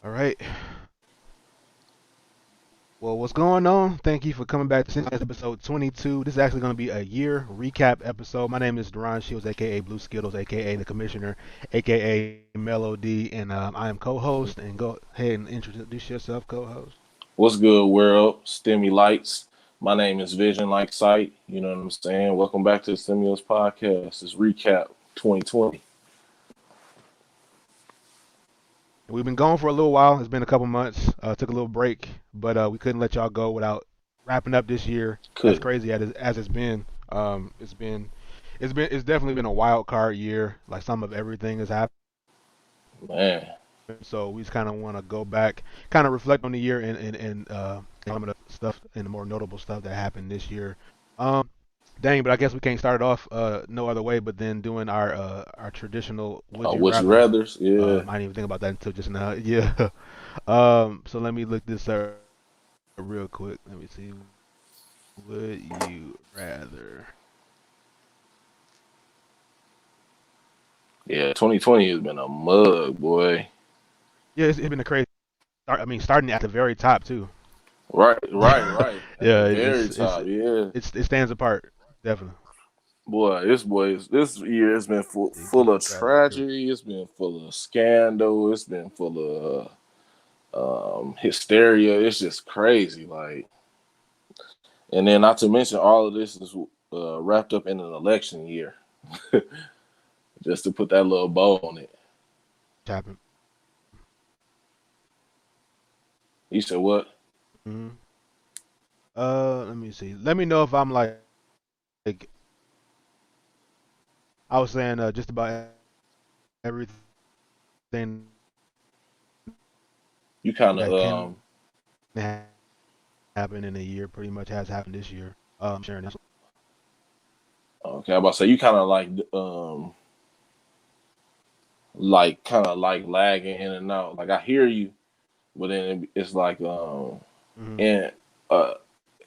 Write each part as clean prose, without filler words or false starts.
All right. Well, what's going on? Thank you for coming back to episode 22. This is actually going to be a year recap episode. My name is Duran Shields, aka Blue Skittles, aka the Commissioner, aka Melody, and I am co-host. And go ahead and introduce yourself, co-host. What's good, world? Stimmy Lights. My name is Vision Like Sight. You know what I'm saying? Welcome back to the Stimulus Podcast. It's Recap 2020. We've been gone for a little while. It's been a couple months. Took a little break, but we couldn't let y'all go without wrapping up this year. As Couldn't. crazy as it's been. It's definitely been a wild card year. Like some of everything has happened. Man. So we just kind of want to go back, kind of reflect on the year and some of the stuff and the more notable stuff that happened this year. Um, Dang, but I guess we can't start it off no other way but then doing our traditional would you Would you rather's. rathers? Yeah. I didn't even think about that until just now. Yeah. So let me look this up real quick. Let me see. Would you rather? Yeah, 2020 has been a mug, boy. Yeah, it's been a crazy start. I mean, starting at the very top too. Right. At the Yeah, very top, yeah. it stands apart, definitely. This year has been See, full of rather true. tragedy. It's been full of scandal. It's been full of hysteria. It's just crazy. And then not to mention all of this is wrapped up in an election year. Just to put that little bow on it. Happened. You said what? Hmm. Let me see. Let me know if I'm like I was saying just about everything You kind of that can happen in a year pretty much has happened this year. Sharing this. okay. I'm about to say you kind of like kind of like lagging in and out. Like I hear you, but then it's like Hmm. and uh,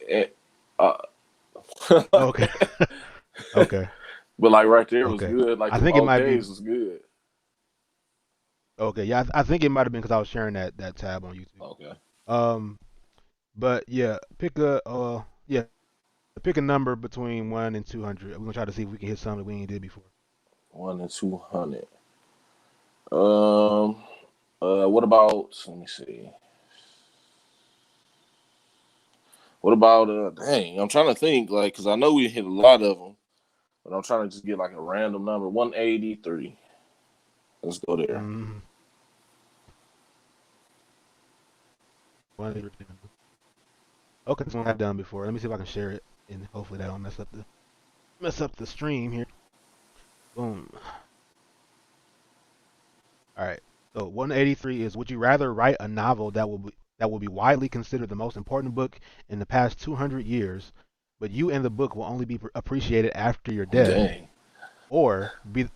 and, uh Okay. Okay. but like right there was Okay. good. Like I them think it might be. okays was good. Okay. Yeah, I think it might have been because I was sharing that tab on YouTube. Okay. Um, but yeah, yeah, pick a number between 1 and 200. We're gonna try to see if we can hit something we ain't did before. 1 and 200. Um. What about? Let me see. What about? Dang, I'm trying to think. Like, cause I know we hit a lot of them, but I'm trying to just get like a random number. 183. Let's go there. Mm-hmm. Okay, this one I've done before. Let me see if I can share it, and hopefully that don't mess up the stream here. Boom. All right. So 183 is: would you rather write a novel that will be widely considered the most important book in the past 200 years, but you and the book will only be appreciated after your death, Dang. or be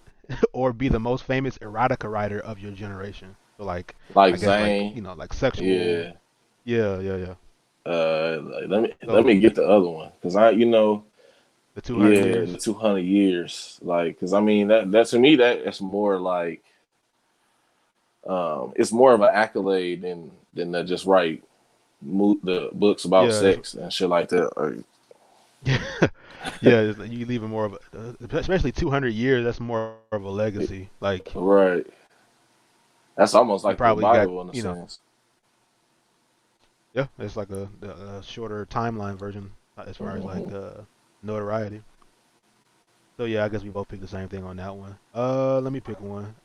or be the most famous erotica writer of your generation? So like, Like I guess like Zane. like sexual. Yeah. Yeah, yeah, yeah. Let So me get the other one because the 200 yeah, the years. 200 years. Like, because I mean that to me that's more like it's more of an accolade than to just write the books about Yeah, sex and shit like that. yeah, yeah. You leaving more of especially 200 years. That's more of a legacy. Like Right. That's almost you like the probably got, Bible in a you know, sense. yeah. It's like a shorter timeline version as far as like Hmm. notoriety. So yeah, I guess we both picked the same thing on that one. Let me pick one.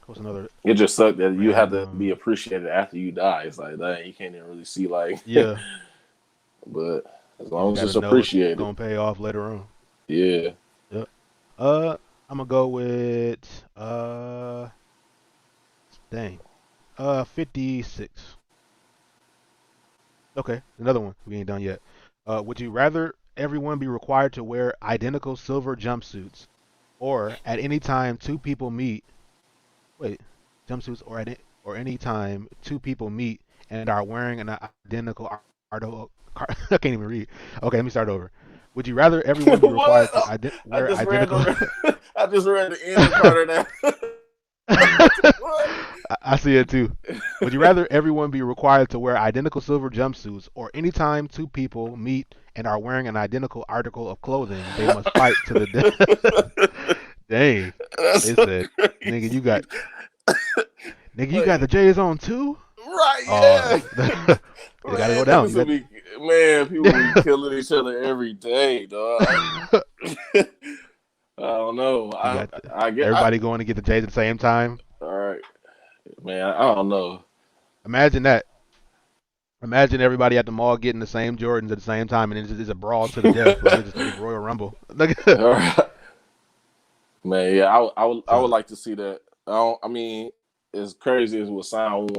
What's another It just sucked that you have to be random? appreciated after you die. It's like that you can't even really see like, Yeah, but as you long just as gotta it's know it's appreciated, gonna pay off later on. yeah. Yep. I'm gonna go with dang, 56. Okay, another one. We ain't done yet. Would you rather everyone be required to wear identical silver jumpsuits, or at any time two people meet? Wait, jumpsuits, or any time two people meet and are wearing an identical I can't even read. Okay, let me start over. Would you rather everyone be required to What? I wear just read identical? the I just read the ending part of that. I see it too. Would you rather everyone be required to wear identical silver jumpsuits, or anytime two people meet and are wearing an identical article of clothing, they must fight to the death? Dang. That's They so said, nigga, you crazy. got nigga, you got Like, the J's on too? right, Oh, yeah. it gotta go Man, down. niggas You will got be, man, people be killing each other every day, dog. I don't know. you got I get, everybody going to get the J's at the same time. all right, man. I don't know. Imagine that. Imagine everybody at the mall getting the same Jordans at the same time, and it's a brawl to the death. Like it's Royal Rumble. All right. Man, yeah, I would So like to see that. I mean, as crazy as it would sound,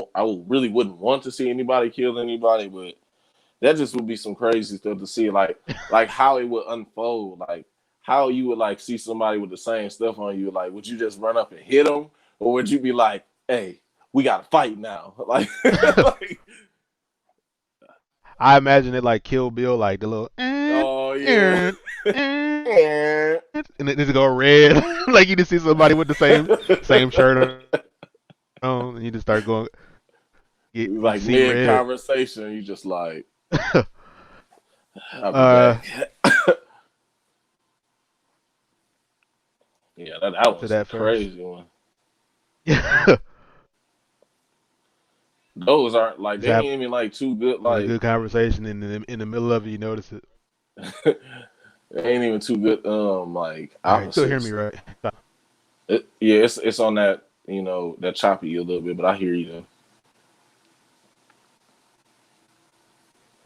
really wouldn't want to see anybody kill anybody, but that just would be some crazy stuff to see, like how it would unfold, like how you would like see somebody with the same stuff on you. Like, would you just run up and hit them, or would you be like, "Hey, we got to fight now"? Like, like, I imagine it like Kill Bill, like the little oh yeah, and it just go red. Like you just see somebody with the same shirt on, and you just start going. You like see mid red. conversation, you just like, I'll be uh, back. Yeah, that to was a that first. crazy one. Yeah, Those aren't like just they having ain't even like too good. a Like good conversation, and in the middle of it, you notice it. they ain't even too good. Like All right, you still hear me, opposites. right? Yeah, it's on that that choppy a little bit, but I hear you though.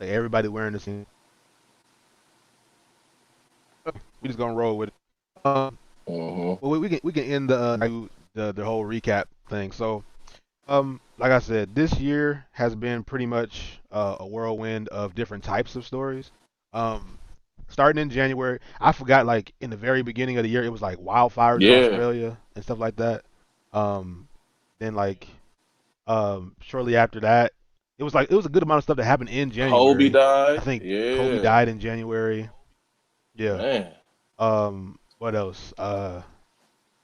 Like everybody wearing the same. We just gonna roll with it. Hmm. Well, we can end the whole recap thing. So, like I said, this year has been pretty much a whirlwind of different types of stories. Um, Starting in January, I forgot like in the very beginning of the year, it was like wildfires in Yeah, Australia and stuff like that. Um, then like shortly after that, it was a good amount of stuff that happened in Kobe January. I died. think Kobe Yeah, died in January. Yeah. man. What else?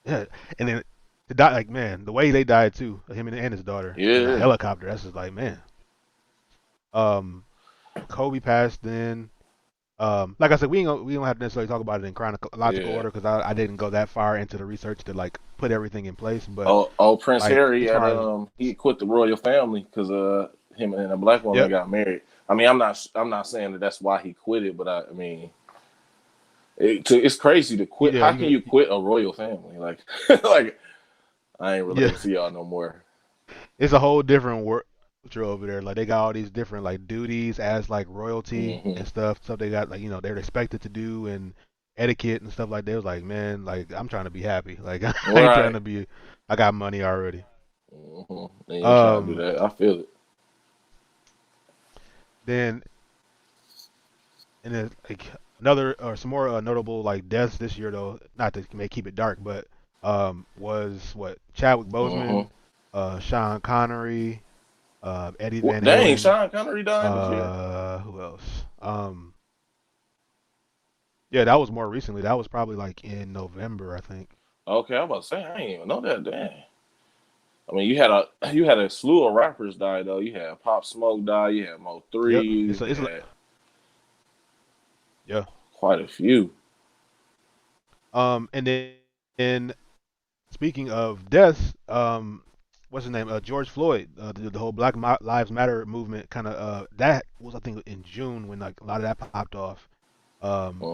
Yeah, and then to die, like man, the way they died too, him and his daughter in a Yeah, helicopter. That's just like man. Um, Kobe passed then. Like I said, we don't have to necessarily talk about it in chronological yeah. order because I didn't go that far into the research to like put everything in place. But Oh, Prince like Harry as had far as he quit the royal family because him and a black woman yep, got married. I mean, I'm not saying that that's why he quit it, but I mean, it's crazy to quit. yeah, How can you quit a royal family? Like, like I ain't yeah, related to y'all no more. it's a whole different world culture over there. Like they got all these different like duties as like royalty Hmm. and stuff they got like they're expected to do and etiquette and stuff like that. It was like man, like I'm trying to be happy. Like I ain't trying Right. to be. I got money already. Hmm. They ain't trying to do Um, that. I feel it. then and then like another or some more notable like deaths this year though. Not to may keep it dark, but was what Chadwick Hmm. Boseman, Sean Connery, Eddie Van Dang, Halen. Sean Connery died this year. Who else? Yeah, that was more recently. That was probably like in November, I think. Okay, I'm about to say I ain't even know that. Dang. I mean, you had a slew of rappers die though. You had Pop Smoke die. You had Mo Yep. Three. You It's had yeah. quite a few. And then and speaking of deaths, what's his name? George Floyd. The whole Lives Matter movement kind of that was I think in June when like a lot of that popped off.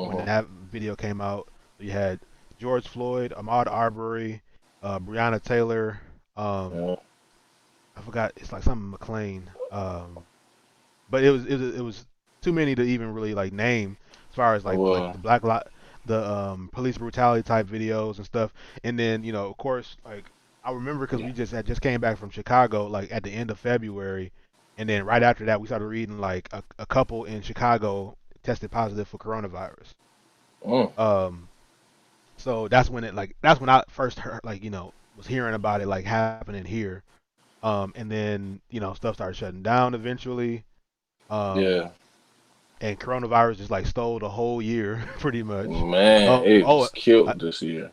When Hmm. that video came out, you had George Floyd, Ahmaud Arbery, Breonna Taylor. Um, Yeah. I forgot. It's like something McLean. But it was too many to even really like name as far as like Well, the black lot the police brutality type videos and stuff. And then of course like I remember because we just came back from Chicago like at the end of February, and then right after that we started reading like a couple in Chicago tested positive for coronavirus. mm, um so that's when I first heard like was hearing about it like happening here. And then stuff started shutting down eventually. um yeah, and coronavirus just like stole the whole year pretty much. man, Oh, it oh, just uh, killed this year.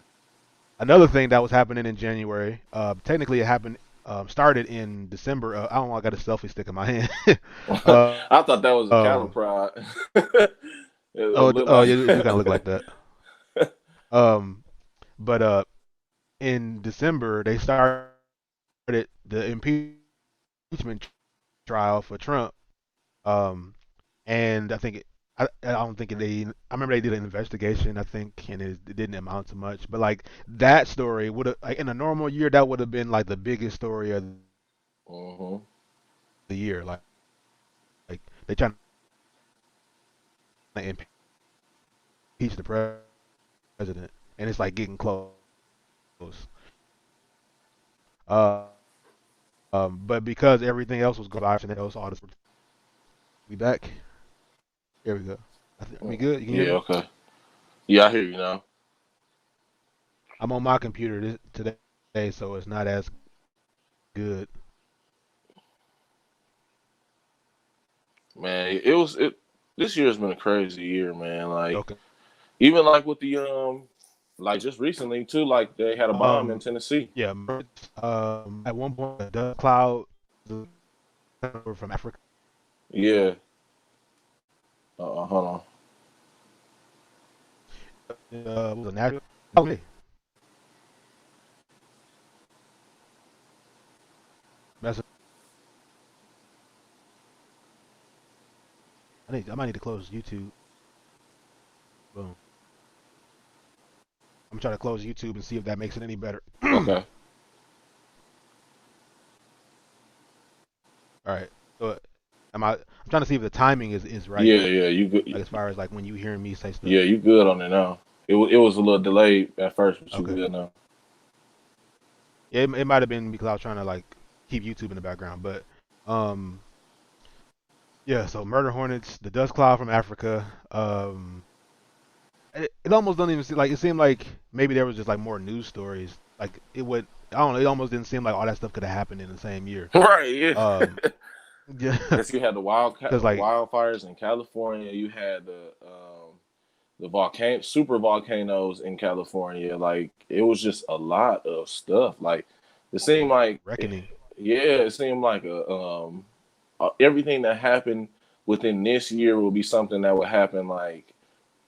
another thing that was happening in January. Technically, it happened. started in December. I don't know. I got a selfie stick in my hand. uh, I thought that was a cattle um, prod. It looked oh, like. yeah, it do kind of look like that. Um, but in December they started the impeachment trial for Trump. Um, and I don't think they. I remember they did an investigation. I think, and it didn't amount to much. But like that story would have, like in a normal year, that would have been like the biggest story of Hmm. the year. Like they trying to impeach the president, and it's like getting close. Uh, but because everything else was going and else, all this, we back. Here we go. We good? You can hear Yeah. me? Okay. Yeah, I hear you now. I'm on my computer today, so it's not as good. Man, it was it. This year's been a crazy year, man. Like Okay. even like with the like just recently too. Like they had a bomb in Um, Tennessee. yeah. At one point, the dust cloud were from Africa. Yeah. Hold on. Was a natural. Okay. That's I might need to close YouTube. Boom. I'm trying to close YouTube and see if that makes it any better. All Okay. right. So I'm trying to see if the timing is right. Yeah, yeah. You Like good? as far as like when you hearing me say stuff. Yeah, you good on it now. It was a little delayed at first, but you Okay. good now. Yeah, it might have been because I was trying to like keep YouTube in the background, but um, yeah. So murder hornets, the dust cloud from Africa. It almost doesn't even seem like it seemed like maybe there was just like more news stories. Like it would, I don't know. It almost didn't seem like all that stuff could have happened in the same year. Right. Yeah. Um, yeah, Yes, you had the because like wildfires in California. You had the super volcanoes in California. Like it was just a lot of stuff. Like it seemed like, reckoning. yeah, it seemed like everything that happened within this year will be something that would happen like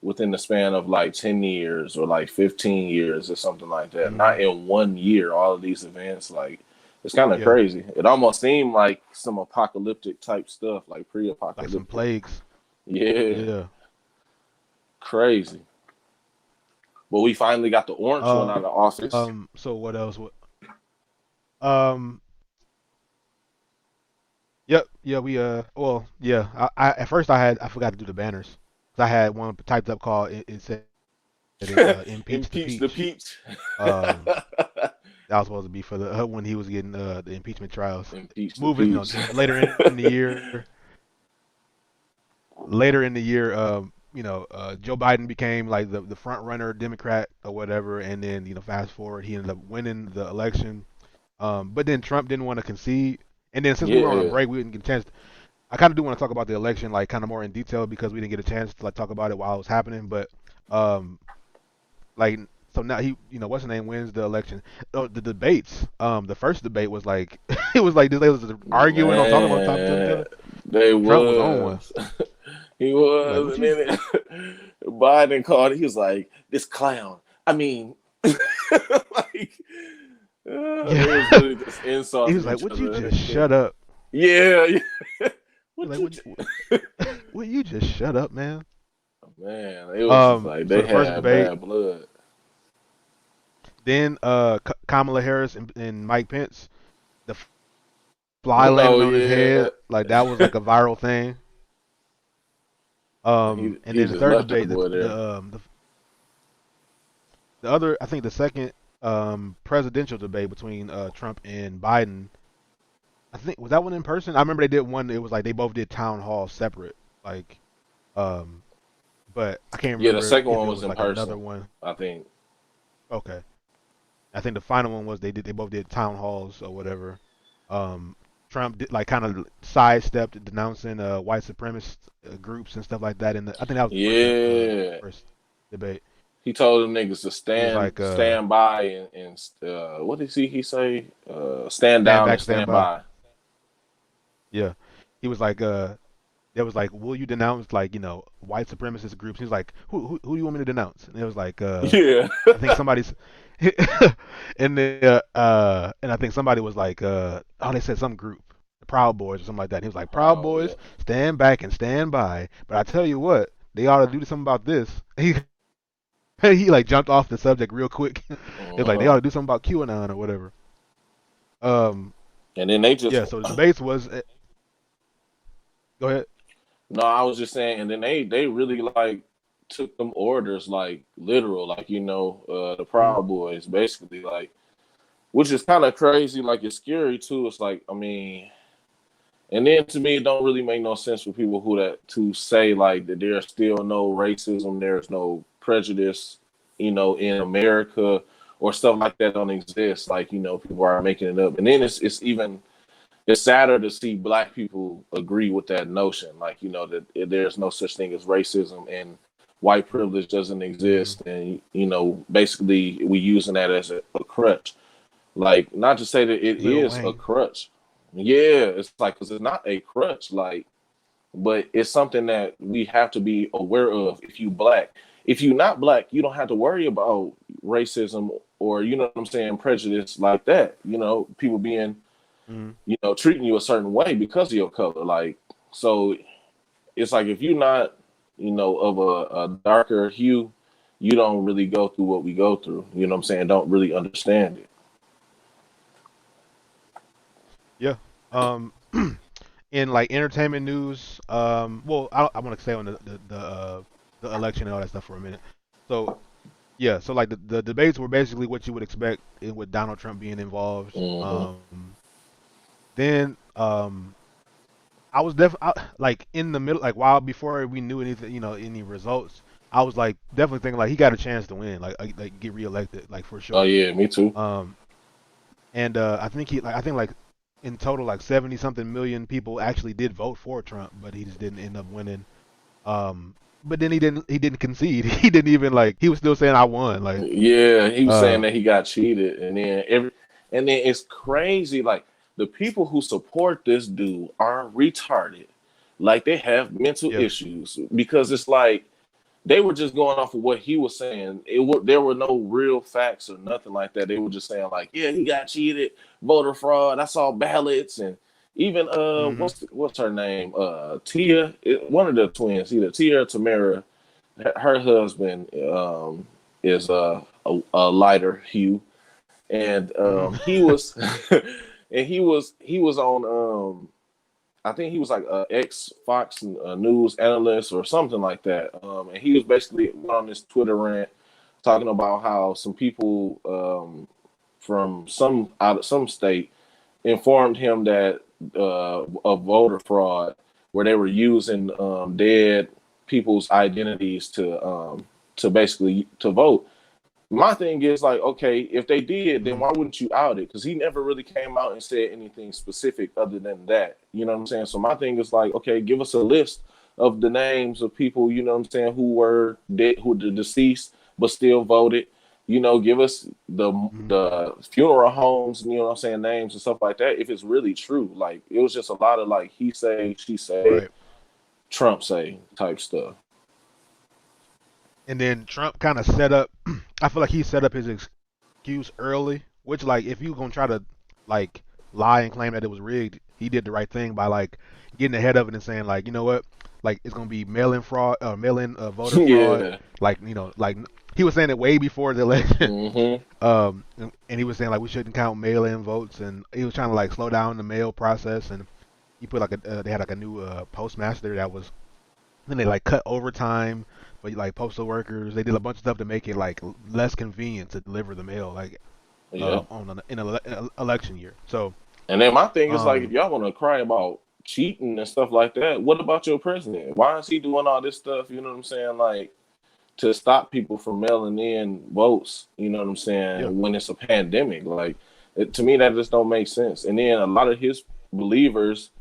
within the span of like 10 years or like 15 years or something like that. Hmm. Not in one year, all of these events. Like, it's kind of Yeah, crazy. It almost seemed like some apocalyptic type stuff, like pre like some apocalyptic. plagues. Yeah, Yeah. crazy. But we finally got the orange one out of office. So what else? Um. Yep. Yeah. We Well. Yeah. I at first I forgot to do the banners. 'Cause I had one typed up called it said it impeach the Impeach the peach. peach. Um. That was supposed to be for the when he was getting the impeachment trials. Impeach the Moving, peach. later in the year, Joe Biden became like the front runner Democrat or whatever, and then fast forward, he ended up winning the election. But then Trump didn't want to concede, and then since we were on a Yeah. break, we didn't get a chance. I kind of do want to talk about the election, like kind of more in detail because we didn't get a chance to like talk about it while it was happening. But um, like so now what's the name wins the election. Oh, the debates, the first debate was like it was like they was arguing on talking about topics of each Man, other. they Trump was on one. was. He He like, was. what And you? then Biden called. He was like, "This clown." I mean, like, they was Yeah. literally just He insulting was like, each would you other. just shut up? Yeah, yeah. He What like, you? would you just shut up, man? Man, it was just like So they the first had debate, bad blood. then Kamala Harris and Mike Pence, the fly Oh landing on his yeah, head, like that was like a viral thing. And he then the just third left that debate, boy there. the other, I think the second presidential debate between Trump and Biden, I think was that one in person. I remember they did one. It was like they both did town hall separate, like um, but I can't Yeah, the remember second if one it was was in like another person. one. I think. Okay, I think the final one was they both did town halls or whatever. Um, Trump did like kind of sidestepped denouncing white supremacist groups and stuff like that. I think that was the Yeah, first debate. He told them niggas to He was like, stand by and what did he say? Stand stand down back, and stand stand by. by. Yeah. He was like, there was like, will you denounce like white supremacist groups? He was like, who do you want me to denounce? And it was like, Yeah. I think somebody's, and I think somebody was like, oh, they said some group, the Proud Boys or something like that. And he was like, Proud Oh Boys, yeah. stand back and stand by. But I tell you what, they ought to do something about this. He like jumped off the subject real quick. It's like they ought Uh-huh. to do something about QAnon or whatever. Um, And then they just yeah. So the debates was, go ahead. no, I was just saying, and then they really like took them orders like literal, like the Mm-hmm. Proud Boys basically like, which is kind of crazy. Like it's scary too. It's like I mean, and then to me, it don't really make no sense for people who that to say like that there's still no racism, there's no prejudice, in America or stuff like that don't exist. Like people are making it up, and then it's even it's sadder to see black people agree with that notion, like that there's no such thing as racism and white privilege doesn't Mm-hmm. exist, and basically we using that as a crutch. Like not to say that it Lil is a Wayne. crutch. Yeah, it's like because it's not a crutch, like, but it's something that we have to be aware of. If you black, if you not black, you don't have to worry about racism or what I'm saying, prejudice like that. People being Mm-hmm. treating you a certain way because of your color. Like, so it's like if you're not, of a darker hue, you don't really go through what we go through. You know what I'm saying? Don't really understand it. Yeah. Um, in like entertainment news, well, I want to stay on the election and all that stuff for a minute. So yeah, so like the debates were basically what you would expect with Donald Trump being involved. Hmm. Then I was definitely like in the middle, like while before we knew anything, any results. I was like definitely thinking like he got a chance to win, like get reelected, like for Oh sure. yeah, me too. Um, and I think like in total like 70 something million people actually did vote for Trump, but he just didn't end up winning. But then he didn't concede. He didn't even like he was still saying I won. Like Yeah, he was saying uh that he got cheated, and then it's crazy. Like the people who support this dude are retarded. Like they have mental yeah. issues because it's like they were just going off of what he was saying. There were no real facts or nothing like that. They were just saying like, yeah, he got cheated, voter fraud. I saw ballots, and even Mhm. what's her name? Tia, one of the twins, either Tia or Tamara. Her husband is a lighter hue, and Mhm. he was and he was on I think he was like a ex Fox News analyst or something like that. And he was basically on this Twitter rant talking about how some people from some out of some state informed him that of voter fraud, where they were using dead people's identities to basically to vote. My thing is like, okay, if they did, then Mhm. why wouldn't you out it? Because he never really came out and said anything specific other than that. You know what I'm saying? So my thing is like, okay, give us a list of the names of people, you know what I'm saying, who were dead, who were deceased but still voted. Give us Mhm. the funeral homes, you know what I'm saying, names and stuff like that. If it's really true, like it was just a lot of like he say, she say, Right. Trump say type stuff. And then Trump kind of set up. I feel like he set up his excuse early, which like if you gonna try to like lie and claim that it was rigged, he did the right thing by like getting ahead of it and saying like, you know what, like it's gonna be mail-in fraud, mail-in voter fraud. Yeah. Like like he was saying it way before the election. Hmm. And he was saying like we shouldn't count mail-in votes, and he was trying to like slow down the mail process. And he put like they had like a new postmaster that was. Then they like cut overtime for like postal workers. They did a bunch of stuff to make it like less convenient to deliver the mail like Yeah. in an election year. So And then my thing is like, if um y'all want to cry about cheating and stuff like that, what about your president? Why is he doing all this stuff? You know what I'm saying? Like to stop people from mailing in votes. You know what I'm yeah. saying? When it's a pandemic, like to me that just don't make sense. And then a lot of his believers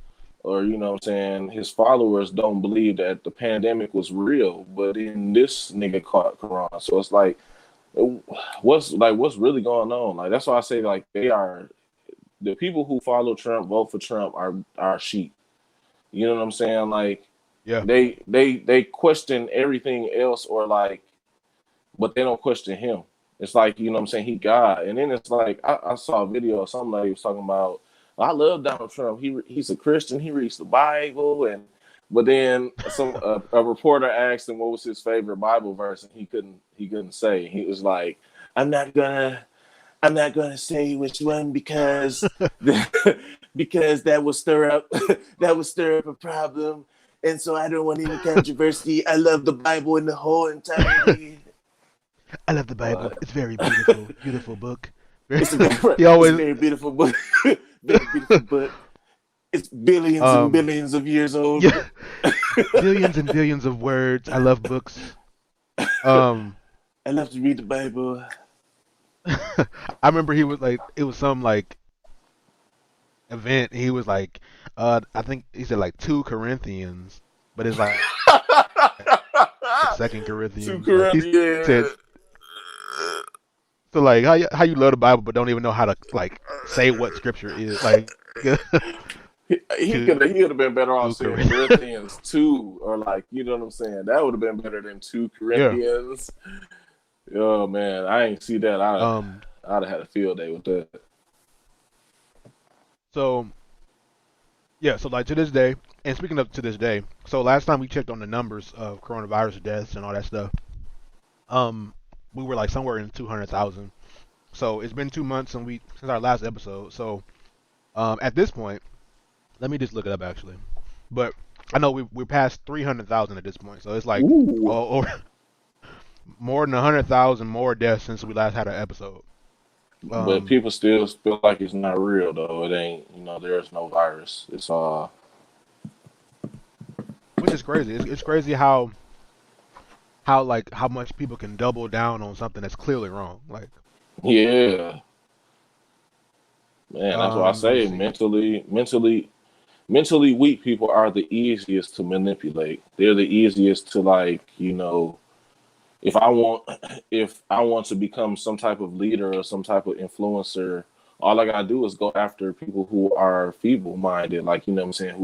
or what I'm saying, his followers don't believe that the pandemic was real, but then this nigga caught Quran. So it's like, what's really going on? Like that's why I say like they are the people who follow Trump, vote for Trump are sheep. You know what I'm saying? Like Yeah. they question everything else, or like, but they don't question him. It's like, what I'm saying, he God. And then it's like I saw a video of something he was talking about. I love Donald Trump. He's a Christian. He reads the Bible, and but then a reporter asked him what was his favorite Bible verse, and he couldn't say. He was like, I'm not gonna I'm not gonna say which one because because that would stir up a problem, and so I don't want any controversy. I love the Bible in the whole entirety. I love the Bible. But It's very beautiful, beautiful book. it's a very, He it's a always very beautiful book, very beautiful book. It's billions and um billions of years yeah, old. billions and billions of words. I love books. Um I love to read the Bible. I remember he was like it was some like event. He was like I think he said like 2 Corinthians, but it's like Second Two Corinthians. Like he said Corinthians. so like how you love the Bible but don't even know how to like say what scripture is like He two could have been better off saying Corinthians. Corinthians 2, or like, you know what I'm saying? That would have been better than 2 Yeah. Corinthians. Oh man, I ain't see that. Um I'd have had a field day with that. so yeah, so like to this day, and speaking of to this day, so last time we checked on the numbers of coronavirus deaths and all that stuff, um, we were like somewhere in 200,000. So it's been 2 months since our last episode. So at this point, let me just look it up actually. But I know we're past 300,000 at this point. So it's like Ooh. oh, or more than 100,000 more deaths since we last had an episode. But Um, people still feel like it's not real though. It ain't, there's no virus. It's which is crazy. It's crazy how like how much people can double down on something that's clearly wrong. Like yeah. Man, that's why I let me say see. mentally weak people are the easiest to manipulate. They're the easiest to, like, if I want if I want to become some type of leader or some type of influencer, all I gotta do is go after people who are feeble minded, like, what I'm saying,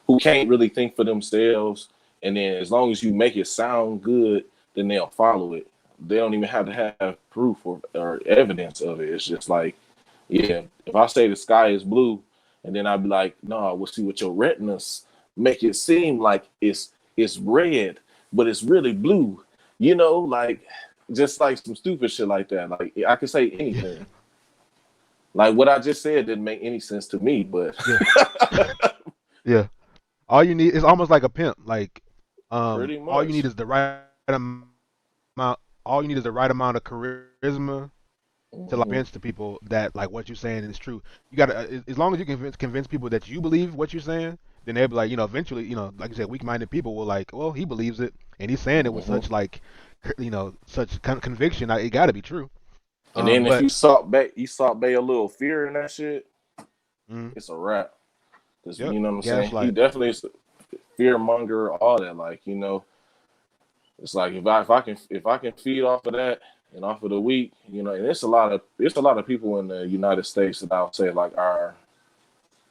who can't really think for themselves. And then as long as you make it sound good, then they'll follow it. They don't even have to have proof or evidence of it. It's just like, yeah, if I say the sky is blue, and then I'd be like, no, we'll see what your retinas make it seem like it's red, but it's really blue. Like, just like some stupid shit like that. Like, I could say Yeah, anything. Like what I just said didn't make any sense to me, but yeah, yeah. All you need is almost like a pimp. Like, pretty all you need much. is the right amount. All you need is the right amount of charisma to like Hmm. convince the people that like what you're saying is true. You gotta as long as you convince people that you believe what you're saying, then they'll be like, eventually, like you said, weak-minded people will like, well, he believes it, and he's saying it with Hmm. such like, such conviction. It got to be true. And then if But you salt bay a little fear in that shit, mm, it's a wrap. Because yep, you know what I'm saying? He gaslight. definitely is a fear monger, all that. Like, it's like if I can feed off of that and off of the weak, and it's a lot of people in the United States that I'll say like are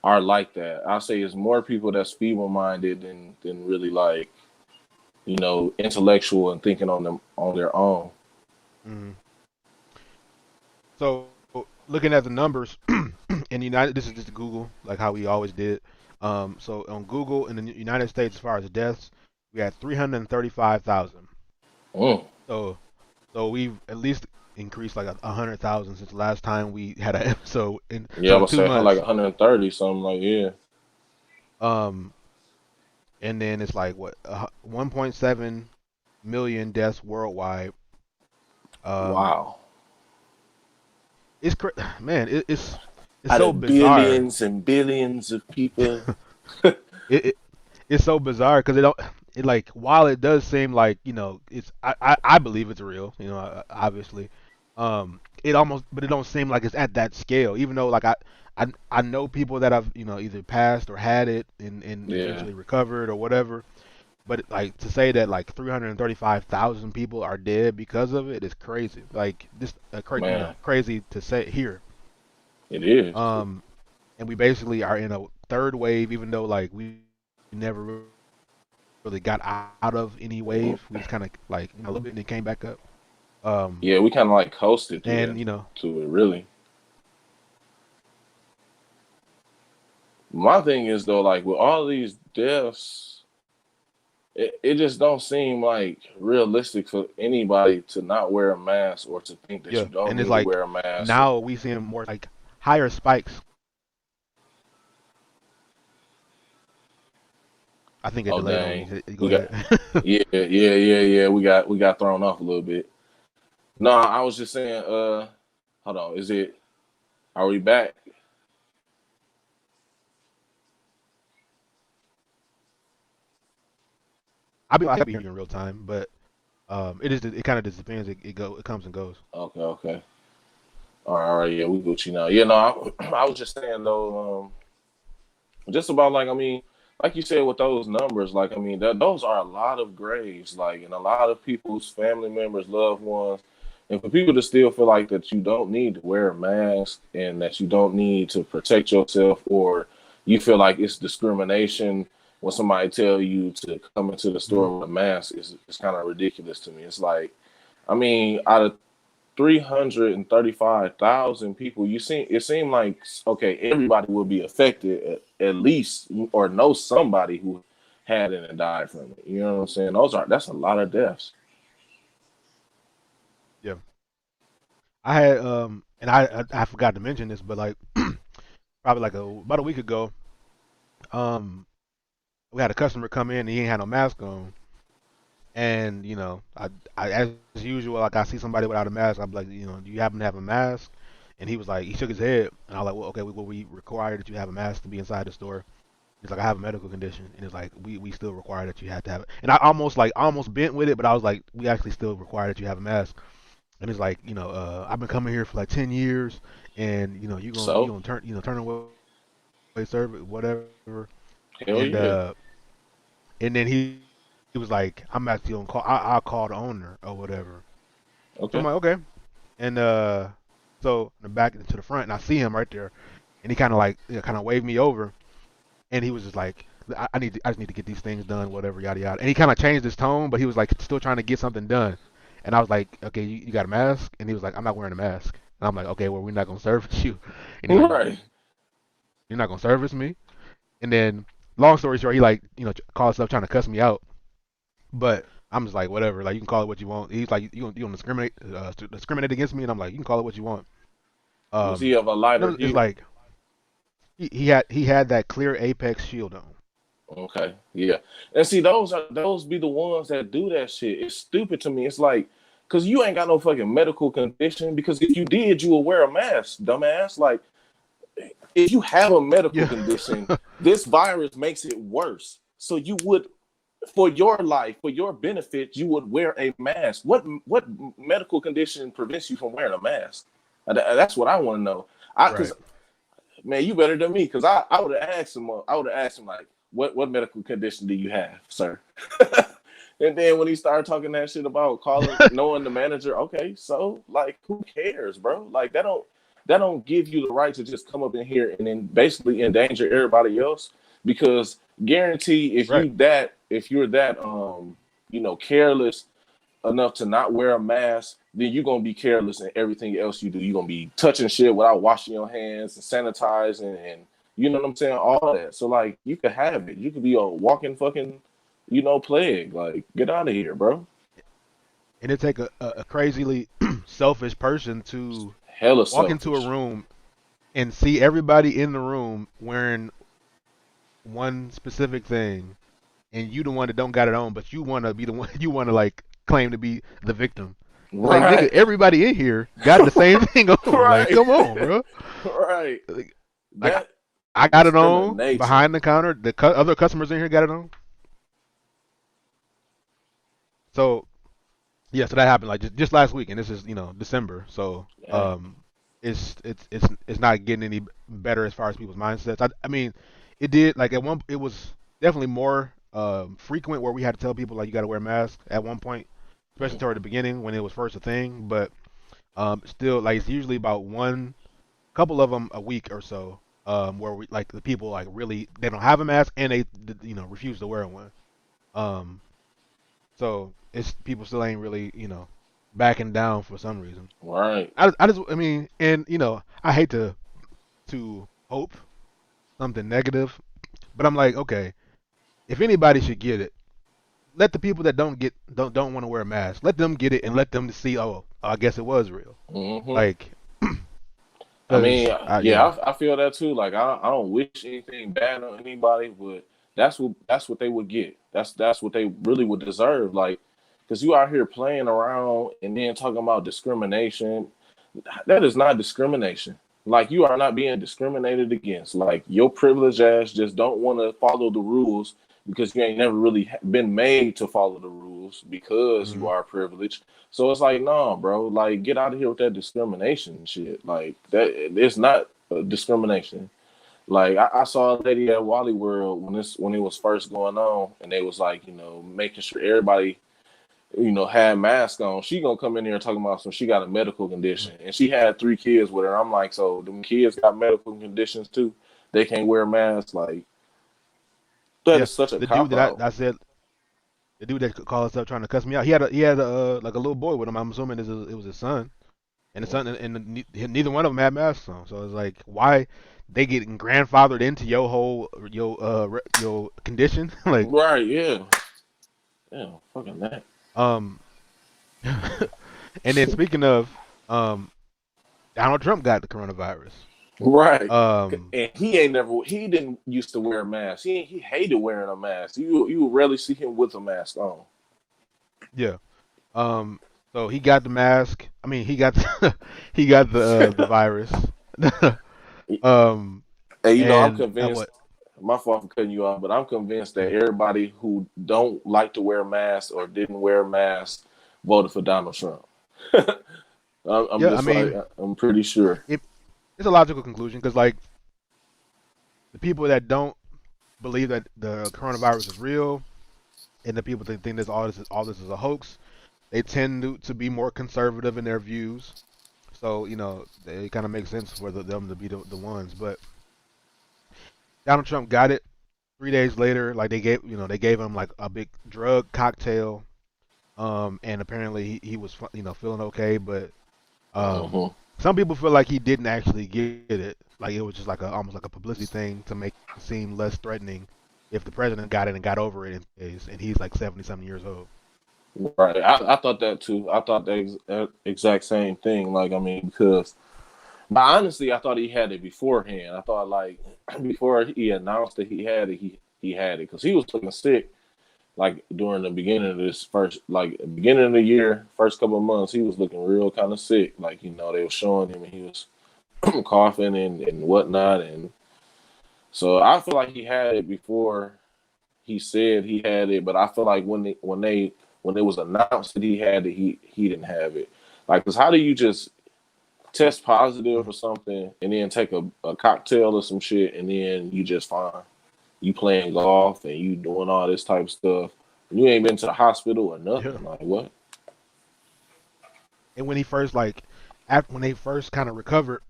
like that. I'll say it's more people that's feeble minded than really like, intellectual and thinking on their own. Mm. So looking at the numbers in the United, this is just Google, like how we always did. So on Google in the United States, as far as deaths, we had 335,000. Mm. So we've at least increased like 100,000 since the last time we had an episode. In Yeah, I so in would two say like months, 130 something, like, yeah. um, and then it's like what 1.7 million deaths worldwide. Um, Wow. man, it's Out so of bizarre. billions and billions of people. it it's so bizarre because it don't it like while it does seem like it's I believe it's real, obviously. It almost but it don't seem like it's at that scale, even though like I know people that have either passed or had it and Yeah, eventually recovered or whatever. But like to say that like 335,000 people are dead because of it is crazy. Like just man, crazy to say here. it is. Um, and we basically are in a third wave, even though like we never really got out of any wave. We just kind of like a little bit and then came back up. Um, Yeah, we kind of like coasted and to it, really. My thing is though, like with all these deaths, it just don't seem like realistic for anybody to not wear a mask or to think that yeah, you don't and it's need to like wear a mask. now we seeing more like higher spikes. I think it Oh delayed on me. dang, Go we got ahead. yeah. We got thrown off a little bit. No, I was just saying. Hold on. Is it? Are we back? I be hearing you in real time, but it kind of just depends. It comes and goes. Okay, okay. All right. Yeah, we Gucci now. Yeah, no, I was just saying though. Just about like I mean, like you said with those numbers, like I mean, those are a lot of graves, like and a lot of people's family members, loved ones, and for people to still feel like that you don't need to wear a mask and that you don't need to protect yourself, or you feel like it's discrimination when somebody tell you to come into the Hmm. store with a mask is it's kind of ridiculous to me. It's like, I mean, out of 335,000 people, you see, it seemed like okay, everybody will be affected at least or know somebody who had it and died from it. You know what I'm saying? That's a lot of deaths. Yeah, I had and I forgot to mention this, but like probably like about a week ago, um, we had a customer come in and he ain't had no mask on, and I as usual, like I see somebody without a mask, I'm like, do you happen to have a mask? And he was like, he shook his head, and I was like, well, okay, we require that you have a mask to be inside the store. He's like, I have a medical condition, and it's like we still require that you have to have it. And I almost bent with it, but I was like, we actually still require that you have a mask. And it's like, I've been coming here for like 10 years, and you So gonna turn away service whatever. hell And yeah. and then he was like, I'm actually on call. I'll call the owner or whatever. So I'm Okay. like, okay. And so in the back to the front, and I see him right there, and he kind of like kind of waved me over, and he was just like, I just need to get these things done, whatever, yada yada. And he kind of changed his tone, but he was like still trying to get something done. And I was like, okay, you got a mask? And he was like, I'm not wearing a mask. And I'm like, okay, well, we're not gonna service you. And he's like, Right. you're not gonna service me? And then, long story short, he like, called stuff trying to cuss me out. But I'm just like, whatever. Like, you can call it what you want. He's like, you gonna discriminate against me? And I'm like, you can call it what you want. Was he of a And lighter it's hue? like he had that clear Apex shield on. Okay. Yeah. And see, those be the ones that do that shit. It's stupid to me. It's like, cause you ain't got no fucking medical condition. Because if you did, you would wear a mask, dumbass. Like if you have a medical Yeah. condition, this virus makes it worse. So you would, for your life, for your benefit, you would wear a mask. What medical condition prevents you from wearing a mask? That's what I want to know. Because Right. man, you better than me. Because I would have asked him. I would have asked him like, what medical condition do you have, sir? And then when he started talking that shit about calling, knowing the manager, okay, so like, who cares, bro? Like that don't give you the right to just come up in here and then basically endanger everybody else. Because guarantee Right. if you're that careless enough to not wear a mask, then you're gonna be careless in everything else you do. You're gonna be touching shit without washing your hands and sanitizing and you know what I'm saying, all that. So like you could have it. You could be a walking fucking, plague. Like, get out of here, bro. And it take a crazily selfish person to Hella walk into a selfish. room and see everybody in the room wearing one specific thing, and you the one that don't got it on, but you want to be the one you want to like claim to be the victim. It's like, nigga, Right. everybody in here got the same thing on. Like, Right. come on, bro. Right. Like, That I got it on discrimination. behind the counter. The other customers in here got it on. So yeah, so that happened like just last week, and this is December. So Dang. it's not getting any better as far as people's mindsets. I mean, it did like at one it was definitely more frequent where we had to tell people like you got to wear a mask at one point, especially toward the beginning when it was first a thing. But still like it's usually about one couple of them a week or so where we like the people like really they don't have a mask and they refuse to wear one. Um, so it's people still ain't really backing down for some reason. Right. I mean, and I hate to hope something negative, but I'm like, okay, if anybody should get it, let the people that don't want to wear a mask, let them get it and let them see. Oh, I guess it was real. Hmm. Like, I mean, cause yeah, yeah, I feel that too. Like I don't wish anything bad on anybody, but that's what they would get. That's what they really would deserve. Like, because you out here playing around and then talking about discrimination. That is not discrimination. Like you are not being discriminated against. Like your privileged ass just don't want to follow the rules because you ain't never really been made to follow the rules because you hmm are privileged. So it's like, no, bro, like get out of here with that discrimination and shit. Like that, it's not discrimination. Like I saw a lady at Wally World when it was first going on, and they was like, making sure everybody had mask on. She gonna come in here talking about some she got a medical condition. And she had 3 kids with her. I'm like, so them kids got medical conditions too. They can't wear masks. Like that yeah. is such a The dude cop that out. I said, the dude that called us up trying to cuss me out, he had a like a little boy with him. I'm assuming it was his son, and his son and neither one of them had masks on. So it's like, why they getting grandfathered into your whole your condition? Like, Right, yeah. Yeah, fucking that. um, and then speaking of, um, Donald Trump got the coronavirus. Right. Um, And he didn't used to wear a mask. He hated wearing a mask. You would rarely see him with a mask on. yeah. Um, so he got the mask. I mean, he got he got the virus. um, And I'm and convinced. what? My fault for cutting you off, but I'm convinced that Yeah. everybody who don't like to wear masks or didn't wear masks voted for Donald Trump. I'm Yeah, I just like mean, I'm pretty sure. it, it's a logical conclusion because like the people that don't believe that the coronavirus is real, and the people that think this all this is a hoax, they tend to be more conservative in their views. So it kind of makes sense for them to be the ones. But Donald Trump got it 3 days later. Like they gave him like a big drug cocktail. And apparently he was feeling okay, but um, Hmm. some people feel like he didn't actually get it. Like it was just like almost like a publicity thing to make it seem less threatening if the president got it and got over it in days, and he's like 70 something years old. Right. I thought that too. I thought that exact same thing. Like I mean, because but honestly, I thought he had it beforehand. I thought like before he announced that he had it, he had it because he was looking sick. Like during the beginning of this first, like beginning of the year, first couple of months, he was looking real kind of sick. Like they were showing him, and he was coughing and whatnot. And so I feel like he had it before he said he had it. But I feel like when it was announced that he had it, he didn't have it. Like, cause how do you just test positive or something and then take a cocktail or some shit and then you just fine? You playing golf and you doing all this type of stuff. You ain't been to the hospital or Yeah. nothing. Like what? And when he first like, after when they first kind of recovered,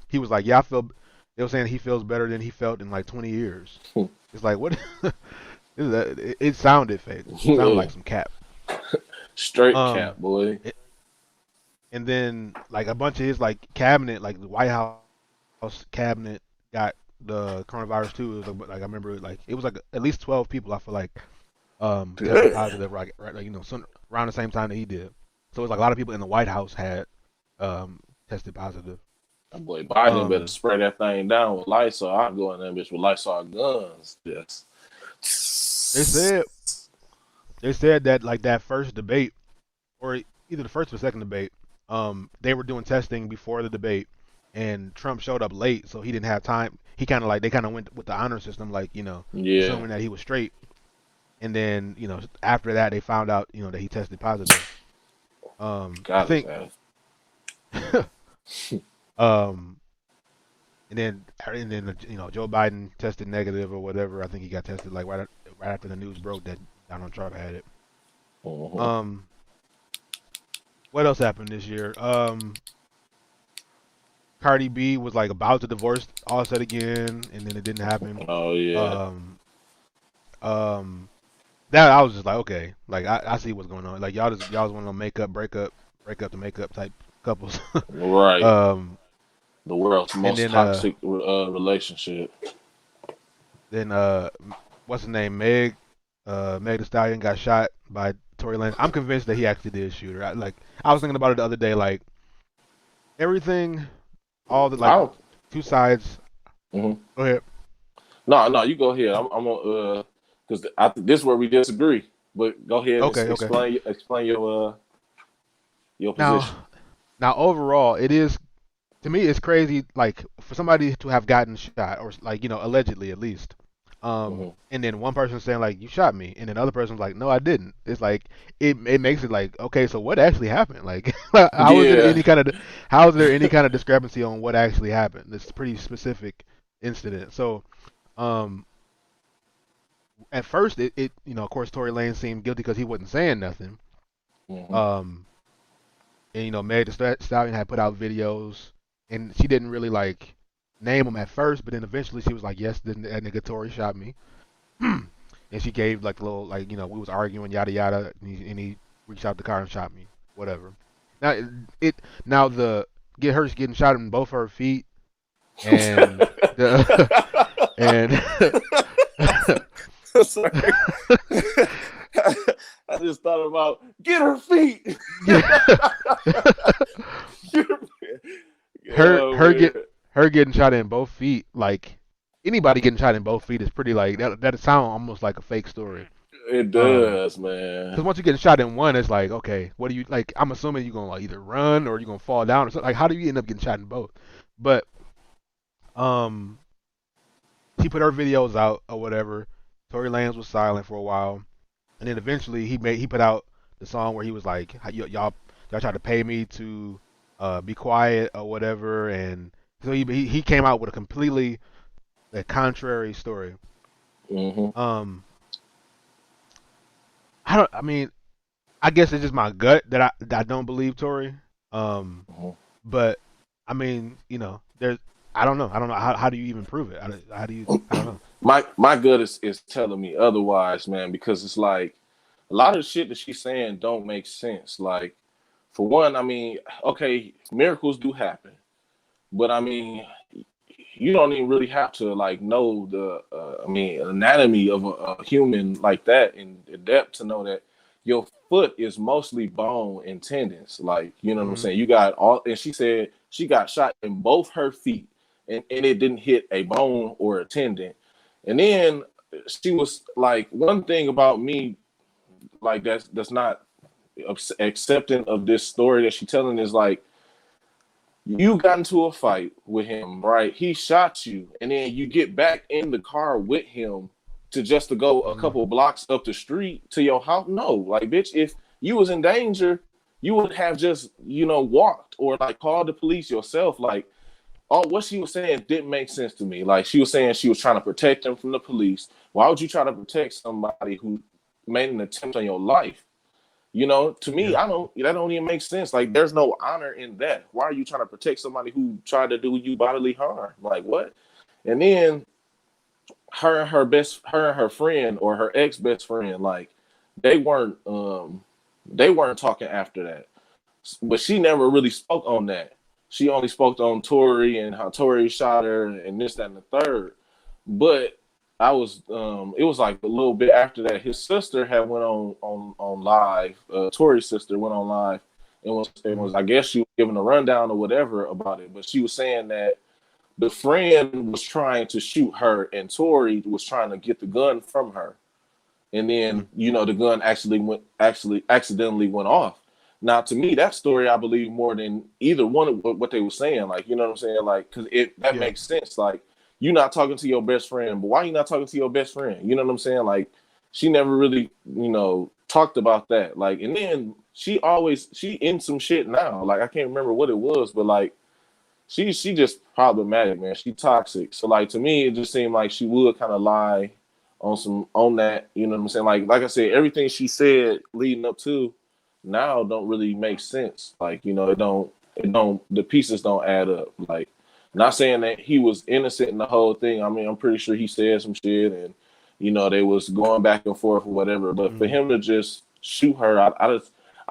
he was like, "Yeah, I feel." They were saying he feels better than he felt in like 20 years. It's like what? It sounded fake. It sounded Yeah. like some cap. Straight cap, Um, boy. it, and then like a bunch of his like cabinet, like the White House cabinet, got the coronavirus too. It was like I remember like it was like at least 12 people. I feel like tested Yeah. positive right like around the same time that he did. So it was like a lot of people in the White House had tested positive. That boy Biden better Um, spray that thing down with Lysol. I go in that bitch with Lysol guns. Yes. they said they said that like that first debate or either the first or second debate, they were doing testing before the debate, and Trump showed up late, so he didn't have time. He kind of like they kind of went with the honor system, like Yeah. assuming that he was straight, and then after that they found out that he tested positive. I Got his think ass. Um, and then Joe Biden tested negative or whatever. I think he got tested like right after the news broke that Donald Trump had it. Mm-hmm. Um, what else happened this year? Cardi B was like about to divorce Offset again, and then it didn't happen. Oh yeah. Um, um, that I was just like, okay, like I see what's going on. Like y'all just want to make up, break up to make up type couples. Right. um, The world's and most toxic relationship. then what's his name? Meg the Stallion got shot by Tory Lanez. I'm convinced that he actually did shoot her. I was thinking about it the other day. Like everything, all the I like don't. two sides. Mm-hmm. Go ahead. No, no, you go ahead. I'm gonna because I think this is where we disagree. But go ahead and Okay, okay. explain your position. Now, now overall, it is to me it's crazy. Like for somebody to have gotten shot, or like allegedly at least. Mm-hmm. And then one person saying like you shot me, and then the other person's like no I didn't. It's like it makes it like okay so what actually happened? Like Yeah. how is there any kind of discrepancy on what actually happened? It's a pretty specific incident. So um at first it of course Tory Lane seemed guilty because he wasn't saying nothing. Mm-hmm. Um and Meg the Stallion had put out videos, and she didn't really like name him at first, but then eventually she was like, "Yes, then that nigga Tory shot me," and she gave like a little like we was arguing yada yada, and he reached out the car and shot me, whatever. Now now the get her getting shot in both her feet and the and Sorry. I just thought about get her feet. yeah. Get her feet. her Oh her man, get her getting shot in both feet like anybody getting shot in both feet is pretty like that sound almost like a fake story. it Um, does, man. because once you get shot in one, it's like okay, what do you like? I'm assuming you're gonna like either run or you're gonna fall down or something. Like how do you end up getting shot in both? But um, he put her videos out or whatever. Tory Lanez was silent for a while, and then eventually he put out the song where he was like, y'all tried to pay me to be quiet or whatever, and so he came out with a completely contrary story. Mm-hmm. Um, I mean, I guess it's just my gut that I don't believe Tory. Um, Mm-hmm. but I mean, there's I don't know how do you even prove it? How do you I don't know. My gut is telling me otherwise, man, because it's like a lot of the shit that she's saying don't make sense. Like, for one, I mean, okay, miracles do happen, but I mean, you don't even really have to like know the I mean anatomy of a human like that in depth to know that your foot is mostly bone and tendons. Like, you know what I'm Hmm. saying? You got all, and she said she got shot in both her feet, and it didn't hit a bone or a tendon. And then she was like, one thing about me, like that's not accepting of this story that she's telling is like, you got into a fight with him, right? He shot you, and then you get back in the car with him to go a Hmm. couple blocks up the street to your house. No, like bitch, if you was in danger, you would have just walked or like called the police yourself. Like all what she was saying didn't make sense to me. Like she was saying she was trying to protect him from the police. Why would you try to protect somebody who made an attempt on your life? To me, Yeah. I don't. That don't even make sense. Like, there's no honor in that. Why are you trying to protect somebody who tried to do you bodily harm? Like, what? And then her and her friend or her ex best friend, like, they weren't, they weren't talking after that. But she never really spoke on that. She only spoke on Tori and how Tori shot her and this, that, and the third. But I was it was like a little bit after that. His sister had went on live. Tori's sister went on live and was Hmm. I guess she was giving a rundown or whatever about it. But she was saying that the friend was trying to shoot her and Tori was trying to get the gun from her. And Hmm. then the gun actually accidentally went off. Now, to me, that story I believe more than either one of what they were saying. Like, you know what I'm saying? Like, because that Yeah. makes sense. Like, you're not talking to your best friend, but why you not talking to your best friend? You know what I'm saying? Like, she never really talked about that. Like, and then she in some shit now. Like, I can't remember what it was, but like she just problematic, man. She toxic. So like to me, it just seemed like she would kind of lie on that. You know what I'm saying? Like I said, everything she said leading up to now don't really make sense. Like it don't the pieces don't add up. Like not saying that he was innocent in the whole thing. I mean, I'm pretty sure he said some shit and they was going back and forth or whatever. But for Mm, him to just shoot her, I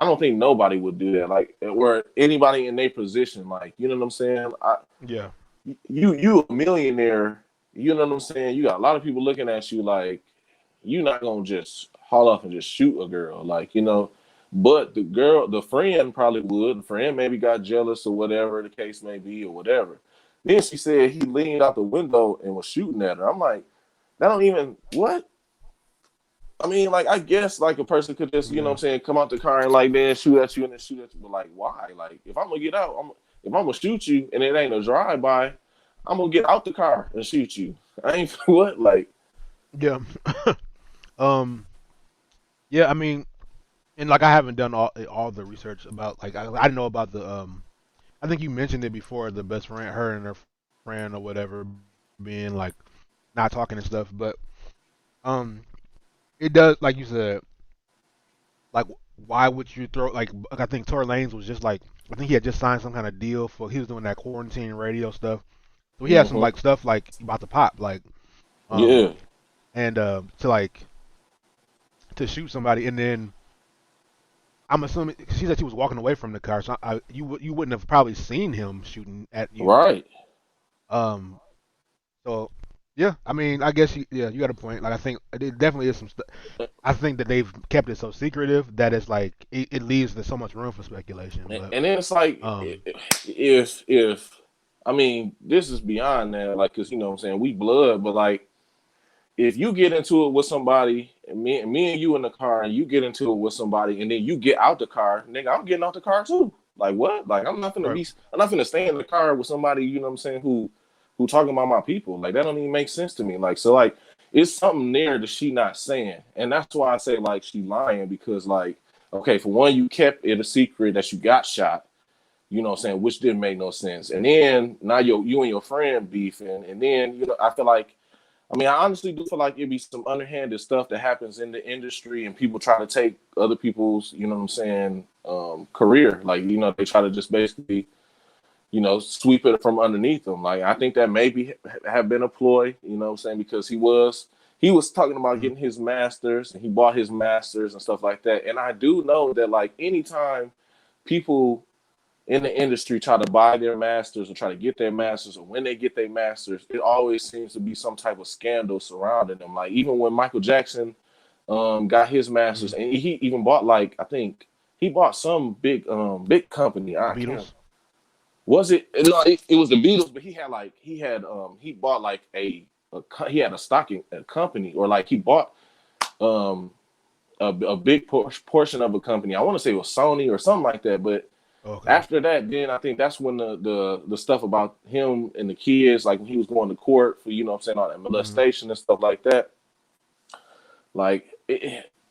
don't think nobody would do that. Like, or anybody in their position. Like, you know what I'm saying? yeah, You a millionaire. You know what I'm saying? You got a lot of people looking at you like you're not gonna just haul off and just shoot a girl. Like, but the friend probably would. The friend maybe got jealous or whatever the case may be or whatever. Then she said he leaned out the window and was shooting at her. I'm like, that don't even what? I mean, like, I guess like a person could just, yeah, what I'm saying, come out the car and like then shoot at you and then shoot at you. But like, why? Like, if I'm gonna get out, if I'm gonna shoot you and it ain't a drive by, I'm gonna get out the car and shoot you. I ain't what like, yeah. um, yeah. I mean, and like I haven't done all the research about like I know about the I think you mentioned it before, the best friend, her and her friend or whatever, being like not talking and stuff. But um, it does, like you said, like why would you throw I think Tory Lanez was just like, I think he had just signed some kind of deal for, he was doing that quarantine radio stuff, so he had some mm-hmm. like stuff like about to pop, like um Yeah, and to like to shoot somebody, and then I'm assuming she said she was walking away from the car, so you wouldn't have probably seen him shooting at you. right. um So yeah, I mean, I guess you got a point. Like I think it definitely is some stuff. I think that they've kept it so secretive that it's like it leaves there's so much room for speculation. But And then it's like um, if I mean this is beyond that, like, cause what I'm saying, we blood, but like if you get into it with somebody, and me and you in the car, and you get into it with somebody, and then you get out the car, nigga, I'm getting out the car too. Like what? Like right, I'm not gonna stay in the car with somebody, you know what I'm saying, who talking about my people. Like that don't even make sense to me. Like so, like it's something there that she not saying, and that's why I say like she lying because like okay, for one, you kept it a secret that you got shot. You know what I'm saying, which didn't make no sense. And then now you and your friend beefing, and then I feel like I mean, I honestly do feel like it'd be some underhanded stuff that happens in the industry, and people try to take other people's, you know what I'm saying, career. Like, they try to just basically, sweep it from underneath them. Like, I think that maybe have been a ploy, you know what I'm saying, because he was talking about mm, getting his masters, and he bought his masters and stuff like that. And I do know that, like, anytime people in the industry try to buy their masters or try to get their masters, or when they get their masters, it always seems to be some type of scandal surrounding them. Like even when Michael Jackson got his masters, mm, and he even bought like I think he bought some big company. the I can't Beatles. was it no it was the Beatles, but he bought like he had a stocking a company or like he bought um a big portion of a company. I want to say it was Sony or something like that, but Okay. after that, then I think that's when the stuff about him and the kids, like when he was going to court for, what I'm saying, all that Mm, molestation and stuff like that. Like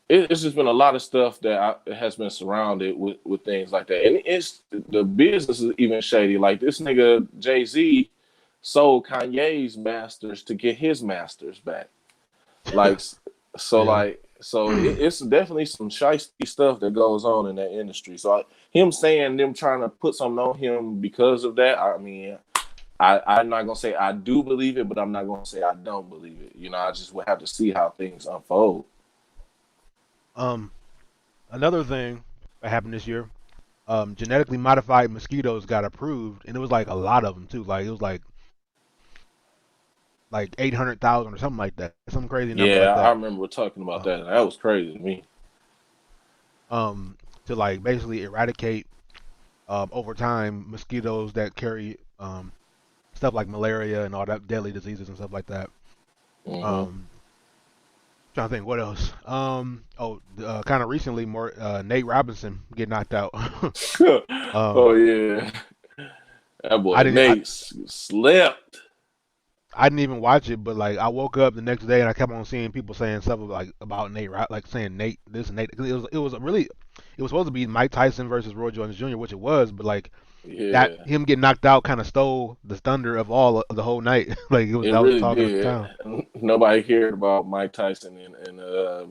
it's just been a lot of stuff that has been surrounded with things like that, and it's the business is even shady. Like this nigga Jay-Z sold Kanye's masters to get his masters back. Like so, yeah. like so, it's definitely some shiesty stuff that goes on in that industry. So him saying them trying to put something on him because of that, I mean, I'm not gonna say I do believe it, but I'm not gonna say I don't believe it. I just would have to see how things unfold. um, Another thing that happened this year, genetically modified mosquitoes got approved, and it was like a lot of them too. Like it was like 800,000 or something like that, some crazy number like Yeah, I that. remember talking about Uh, that, and that was crazy to me. to like basically eradicate over time mosquitoes that carry stuff like malaria and all that deadly diseases and stuff like that. Hmm. Um, Trying to think what else. Kind of recently, more Nate Robinson get knocked out. Oh um, yeah, that I boy didn't I, Nate slept. I didn't even watch it, but like I woke up the next day and I kept on seeing people saying stuff like about Nate, like saying Nate this and Nate. 'Cause it was supposed to be Mike Tyson versus Roy Jones Jr., which it was, but like that Yeah, him getting knocked out kind of stole the thunder of all of the whole night. Like it was it that was the really talk of the did. town. Nobody cared about Mike Tyson and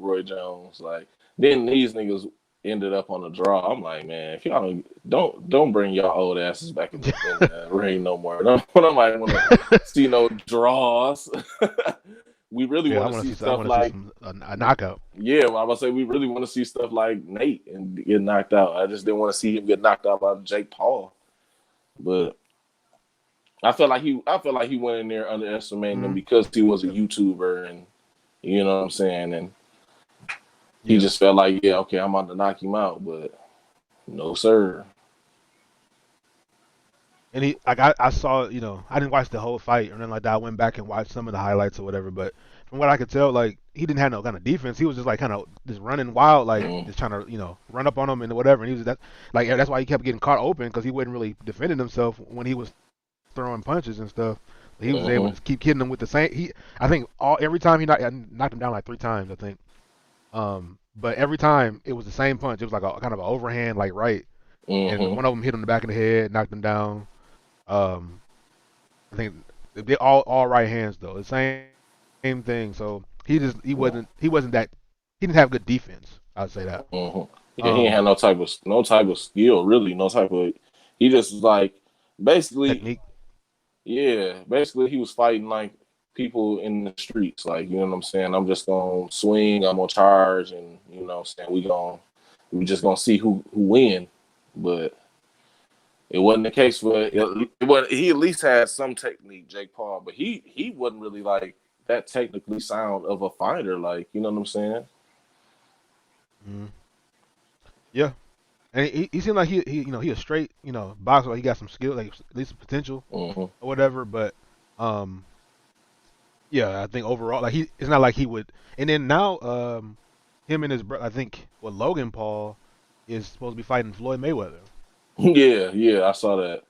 Roy Jones. Like then these niggas ended up on a draw. I'm like, man, if y'all don't bring y'all old asses back in the ring no more. Nobody want to see no draws. We really Yeah, want to see I stuff want to see like some a knockout. yeah. Well, I was say we really want to see stuff like Nate and get knocked out. I just didn't want to see him get knocked out by Jake Paul. But I felt like he went in there underestimating him Mm-hmm. because he was a YouTuber and you know what I'm saying, and he Yeah. just felt like yeah, okay, I'm about to knock him out, but no sir. And he like I saw, I didn't watch the whole fight or anything like that. I went back and watched some of the highlights or whatever, but from what I could tell, like he didn't have no kind of defense. He was just like kind of just running wild, like Mm, just trying to, run up on him and whatever. And he was that like yeah, that's why he kept getting caught open because he wasn't really defending himself when he was throwing punches and stuff. He was able mm-hmm, to keep hitting him with the same. I think every time I knocked him down like 3 times, I think. But every time it was the same punch. It was like a kind of an overhand, like right, and mm-hmm, one of them hit him in the back of the head, knocked him down. Um, I think they all right hands though. The same thing. So he wasn't that he didn't have good defense. I'd say that. mm-hmm. Yeah, he ain't had Um, no type of skill really, no type of. He just was like basically technique. yeah, basically he was fighting like people in the streets, like you know what I'm saying. I'm just gonna swing, I'm gonna charge, and you know what I'm saying we just gonna see who win, but. It wasn't the case for he at least had some technique, Jake Paul, but he wasn't really like that technically sound of a fighter, like you know what I'm saying? Mm, yeah, and he seemed like he a straight boxer. Like he got some skill, like at least some potential Mm-hmm. or whatever. But um, yeah, I think overall, like it's not like he would. And then now, him and his brother, I think, Logan Paul is supposed to be fighting Floyd Mayweather, Yeah, yeah, I saw that,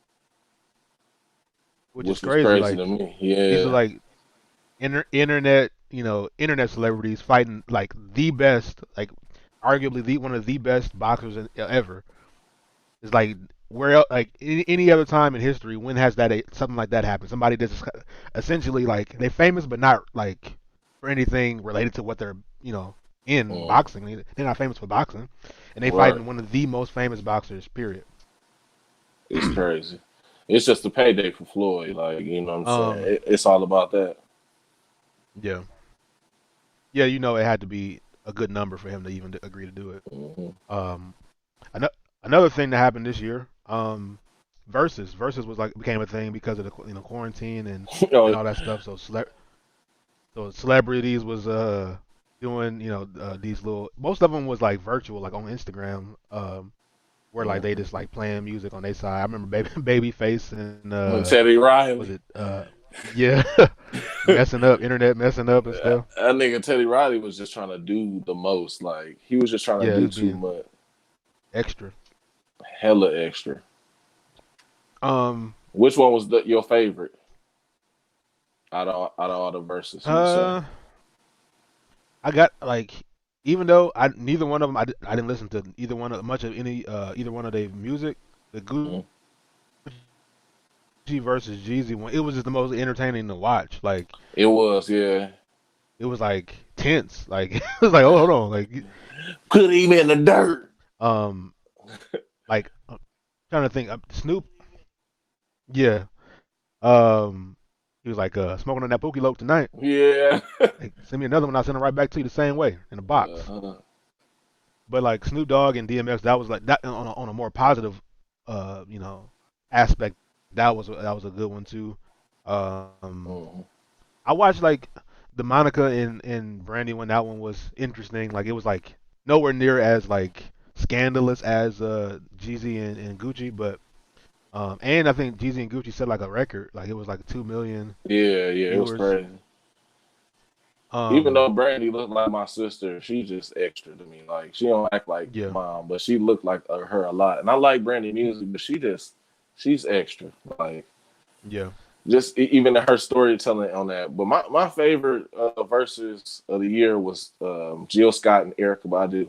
which is which was crazy. crazy Like to me. these are Yeah, like internet celebrities fighting like the best, like arguably the one of the best boxers ever. It's like where like any other time in history, when has something like that happened? Somebody that's essentially like they famous but not like for anything related to what they're in mm, boxing. They're not famous for boxing, and they right. fighting one of the most famous boxers. Period. It's crazy. It's just a payday for Floyd, like you know what I'm saying. um. It's all about that. Yeah. Yeah. It had to be a good number for him to even agree to do it. Mm-hmm. Um. Another thing that happened this year. Versus was like became a thing because of the quarantine and oh, all that stuff. So celebrities was doing these little, most of them was like virtual, like on Instagram, where like they just like playing music on their side. I remember Babyface and Teddy was Riley. it yeah, messing up, internet messing up and stuff. That nigga Teddy Riley was just trying to do the most. Like he was just trying to Yeah, do he's too being much, extra. hella extra. Um Which one was your favorite out of all the verses? You would say? uh I got like, even though I neither one of them I didn't listen to either one of much of any either one of their music. The Gucci Mm. versus Jeezy one, it was just the most entertaining to watch. Like It was, yeah. it was like tense. Like it was like, oh, hold on, like Put him in the dirt. um like I'm trying to think. Snoop, yeah. He was like smoking on that Pookie Loke tonight. Yeah. Like send me another one, I'll send it right back to you the same way in a box. Uh-huh. But like Snoop Dogg and DMX, that was like that on a more positive aspect. That was a good one too. Um, Mhm. I watched like the Monica and Brandy one. That one was interesting. Like it was like nowhere near as like scandalous as Jeezy and Gucci, but and I think Jeezy and Gucci set like a record. Like it was like 2 million Yeah, yeah, it was viewers. crazy. Even though Um, Brandy looked like my sister, she just extra to me. Like she don't act like yeah, mom, but she looked like her a lot. And I like Brandy music, but she's extra. Like yeah. just even her storytelling on that. But my favorite verses of the year was Jill Scott and Erica Badu.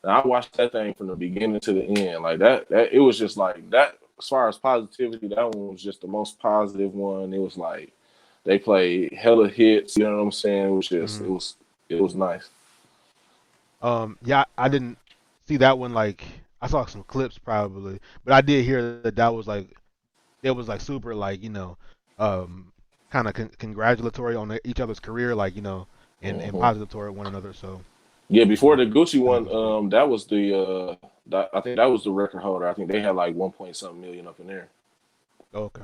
And I watched that thing from the beginning to the end. Like that it was just like that. as far as positivity, that one was just the most positive one. It was like they played hella hits. You know what I'm saying? It was just Hmm. it was nice. Yeah, I didn't see that one. Like, I saw some clips probably, but I did hear that that was like it was like super like um, kind of congratulatory on each other's career, like and Hmm. positive toward one another. So Yeah, before the Gucci I think one, it's cool. that was I think that was the record holder. I think they had like 1 point something million up in there. Okay.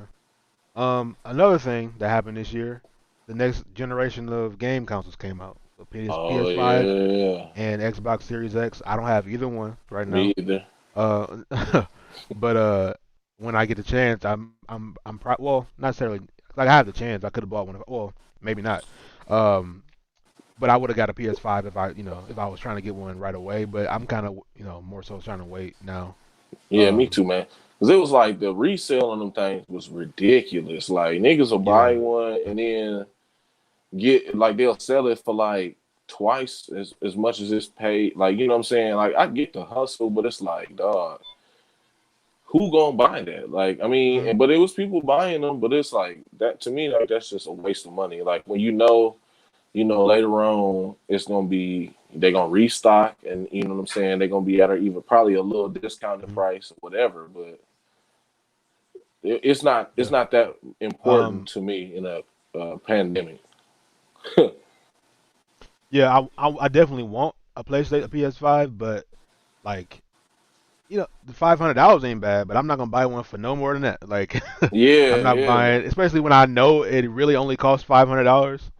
Another thing that happened this year, the next generation of game consoles came out. So Oh PS5 yeah, and Xbox Series X. I don't have either one right me now. either. Uh, but when I get the chance, well, not necessarily like I have the chance. I could have bought one. Well, maybe not. Um, but I would have got a PS5 if if I was trying to get one right away. But I'm kind of, more so trying to wait now. Yeah, me Um, too, man. Cause it was like the resale on them things was ridiculous. Like niggas will buy yeah. one and then get like they'll sell it for like twice as much as it's paid. Like you know what I'm saying? Like I get the hustle, but it's like, dog, who gonna buy that? Like I mean, Mhm. but it was people buying them, but it's like that to me, like that's just a waste of money. Like when you know, later on it's gonna be they're gonna restock and you know what I'm saying, they're gonna be at a even probably a little discounted Mhm. price or whatever, but it's Yeah. not that important Um, to me in a pandemic. yeah. I definitely want a PlayStation, a PS5, but like the $500 ain't bad, but I'm not gonna buy one for no more than that. Like, I'm Yeah, not yeah, buying, especially when I know it really only costs $500,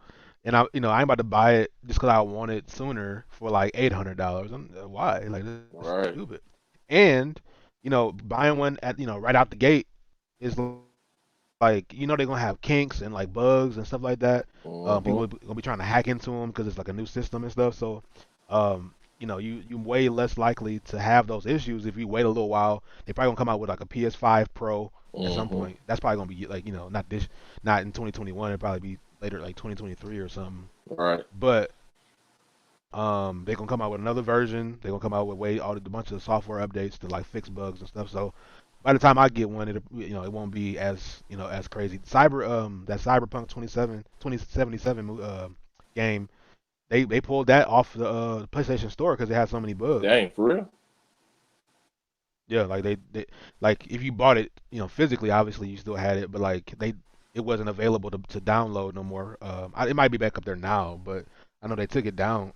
and I ain't about to buy it just because I want it sooner for like $800. Why? Like, this is right. stupid. And buying one at right out the gate is like they're gonna have kinks and like bugs and stuff like that. Hmm. People gonna be trying to hack into them because it's like a new system and stuff. So, you way less likely to have those issues if you wait a little while. They probably gonna come out with like a PS5 Pro at some Hmm. point. That's probably gonna be like not in 2021. It'll probably be later, like 2023 or something. Right. But they're gonna come out with another version. They're gonna come out with a bunch of software updates to like fix bugs and stuff. So by the time I get one, it won't be as as crazy. That Cyberpunk 2077 game, they pulled that off the PlayStation Store because it had so many bugs. Dang, for real. Yeah, like they like if you bought it, physically, obviously you still had it, but like it wasn't available to download no more. It might be back up there now, but I know they took it down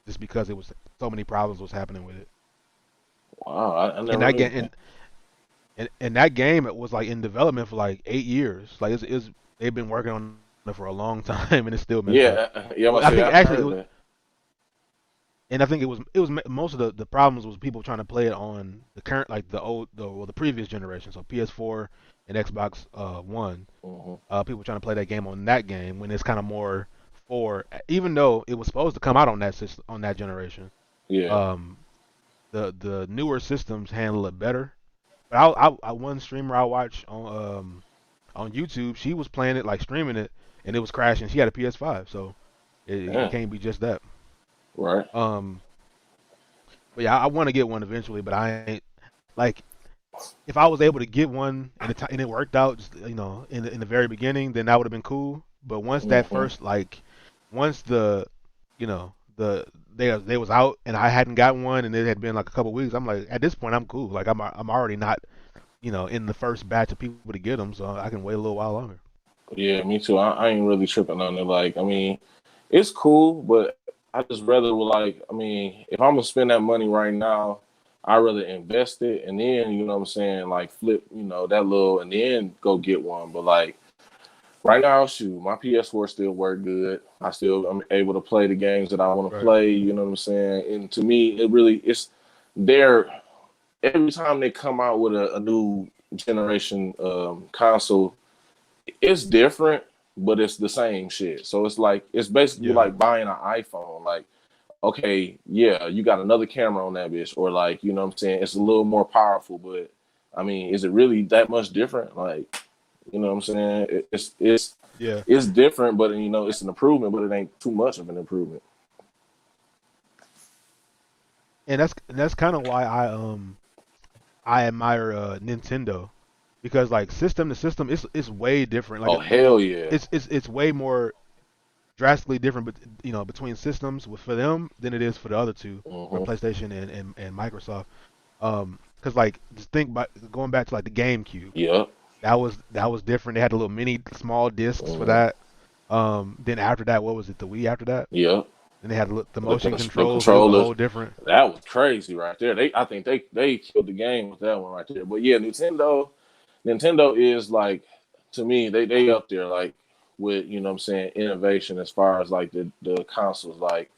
just because it was so many problems was happening with it. Wow, I And never that knew game that. and that game, it was like in development for like 8 years. Like they've been working on it for a long time and it's still messed up. Yeah, yeah, I'm Well, gonna I say think I actually heard that. I think most of the problems was people trying to play it on the current, like the previous generation, so PS4 and Xbox One. Hmm. People trying to play that game on that game when it's kind of more for, even though it was supposed to come out on that system, on that generation. Yeah, Um, the newer systems handle it better. But one streamer I watch on YouTube, she was playing it, like streaming it, and it was crashing. She had a PS5, so it yeah, can't be just that. right. Um, but yeah, I want to get one eventually, but I ain't like, if I was able to get one and it worked out, just in the very beginning, then that would have been cool. But once that Hmm. first, like, once they was out and I hadn't gotten one and it had been like a couple weeks, I'm like, at this point I'm cool. Like I'm already not in the first batch of people to get them, so I can wait a little while longer. Yeah, me too. I ain't really tripping on it. Like, I mean, it's cool, but I just rather like, I mean, if I'm gonna spend that money right now, I rather invest it and then, you know what I'm saying, like flip, that little and then go get one. But like right now, shoot, my PS4 still work good. I'm able to play the games that I want to Right. play, you know what I'm saying? And to me, it's there every time they come out with a new generation console, it's different, but it's the same shit. So it's like it's basically Yeah. like buying an iPhone. Like, okay, yeah, you got another camera on that bitch, or like, you know what I'm saying? It's a little more powerful, but I mean, is it really that much different? Like, you know what I'm saying? Yeah. It's different, but it's an improvement, but it ain't too much of an improvement. And that's kind of why I admire Nintendo. because like system to system, it's way different. Oh Like, hell yeah. it's way more drastically different, but between systems for them than it is for the other two, for Mhm. PlayStation and Microsoft. Because like just think about going back to like the GameCube, Yep. that was different. They had a little mini small discs for Mhm. that. Then after that, what was it? The Wii after that? Yep. Then they had the The motion the controls. It was a controllers. whole different. That was crazy right there. I think they killed the game with that one right there. But yeah, Nintendo is like, to me, they up there like with, you know what I'm saying, innovation as far as like the consoles, like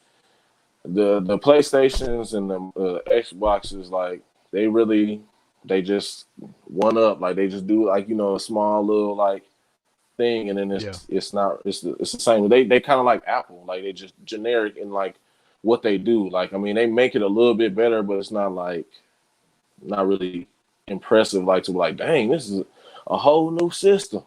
the PlayStations and the Xboxes, like they just one up, like they just do like, a small little like thing, and then Yeah, it's not it's the same. They kind of like Apple, like they just generic in like what they do. Like, I mean, they make it a little bit better, but it's not like, not really impressive. Like, to be like, dang, this is a whole new system.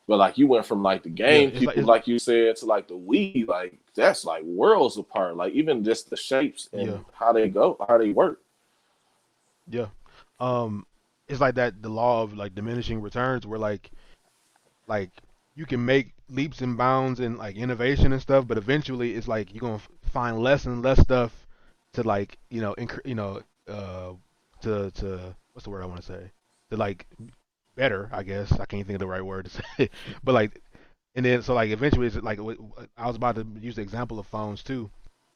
But like, you went from like the yeah. It's GameCube, like it's like you said, to like the Wii. Like, that's like worlds apart. Like, even just the shapes yeah, and how they go, how they work. yeah. Um, it's like that the law of like diminishing returns, where like you can make leaps and bounds in like innovation and stuff, but eventually it's like you're gonna find less and less stuff to like to what's the word I want to say, to like better, I guess. I can't think of the right word to say, but like, and then so like eventually it's like I was about to use the example of phones too.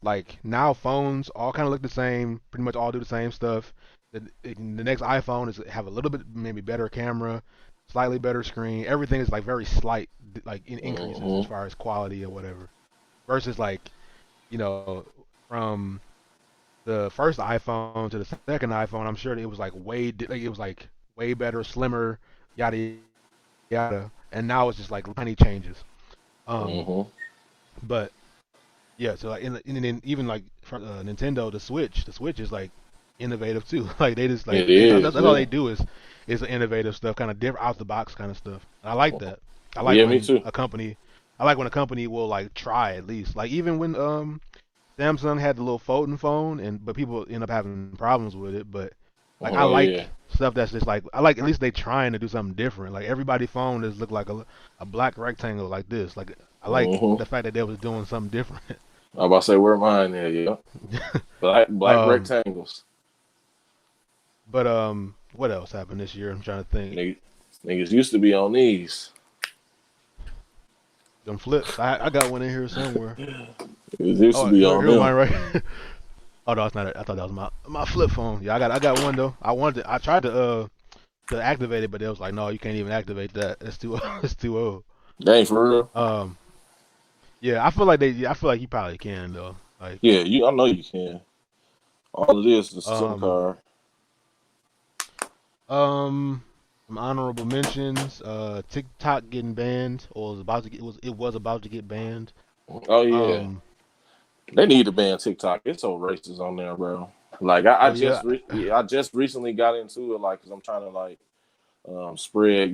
Like now phones all kind of look the same, pretty much all do the same stuff. The next iPhone is have a little bit maybe better camera, slightly better screen. Everything is like very slight like increases as Hmm. far as quality or whatever. Versus like you know from the first iPhone to the second iPhone, I'm sure that it was like like it was like way better, slimmer, yada yada. And now it's just like tiny changes. Um, Hmm. but yeah, so like and then even like from Nintendo, the Switch is like innovative too. Like they just like It that's is, all yeah. they do is innovative stuff, kind of different out the box kind of stuff. And I like that. I like Yeah, me when too. a company, I like when a company will like try at least. Like even when Samsung had the little folding phone, but people end up having problems with it. But like I Oh yeah. like stuff that's just like I like at least they trying to do something different. Like everybody phone just look like a black rectangle like this. Like I like Hmm. the fact that they was doing something different. I'm about to say, where mine at, yeah. Black um, rectangles. but what else happened this year? I'm trying to think. Niggas, niggas used to be on these. Them flips. I got one in here somewhere. Niggas used to Oh, be on here them. mine right. Oh no, it's not. I thought that was my flip phone. Yeah, I got one though. I tried to activate it, but it was like, no, you can't even activate that. It's too it's too old. Dang, for real. Um, yeah, I feel like you probably can though. Like, Yeah, I know you can. All it is a SIM um, card. um, some honorable mentions. TikTok getting banned, or was about to get banned. Oh yeah, Um, they need to ban TikTok. It's so racist on there, bro. Like, oh yeah, I just recently got into it, like, because I'm trying to like spread,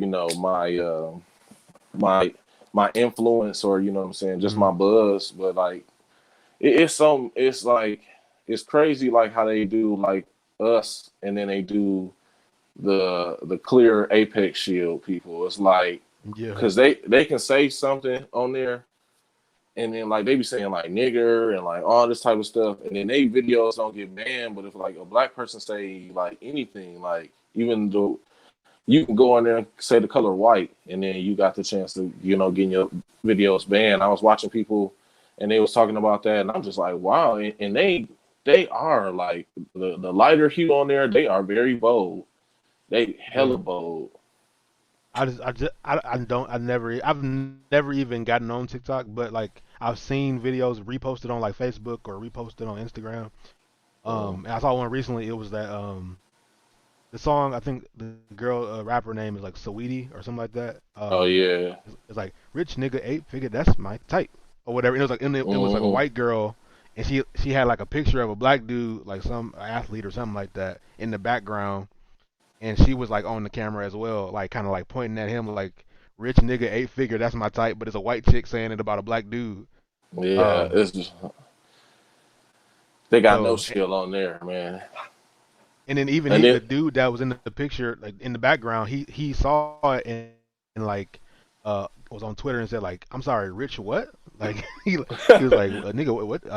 my my influence, or, you know what I'm saying, just mm, my buzz. But like, it's like, it's crazy like how they do like us, and then they do the clear Apex Shield people. It's like, yeah, because they can say something on there, and then like they be saying like nigger and like all this type of stuff, and then they videos don't get banned. But if like a black person say like anything, like, even though you can go in there and say the color white, and then you got the chance to, get your videos banned. I was watching people, and they was talking about that, and I'm just like, wow. And they are like the lighter hue on there. They are very bold. They yeah. hella bold. I've never even gotten on TikTok, but like I've seen videos reposted on like Facebook or reposted on Instagram. Mm. And I saw one recently. It was that the song, I think the girl rapper name is like Saweetie or something like that. Oh yeah. It's like rich nigga 8 figure, that's my type or whatever. And it was like a Hmm. white girl, and she had like a picture of a black dude, like some athlete or something like that, in the background, and she was like on the camera as well, like kind of like pointing at him like rich nigga 8 figure, that's my type, but it's a white chick saying it about a black dude. Yeah, Um, it's just, they got no so skill on there, man. And then even And he, then the dude that was in the picture, like in the background, he saw it and like was on Twitter and said like, "I'm sorry, Rich, what?" Like he was like, "A nigga, what? Did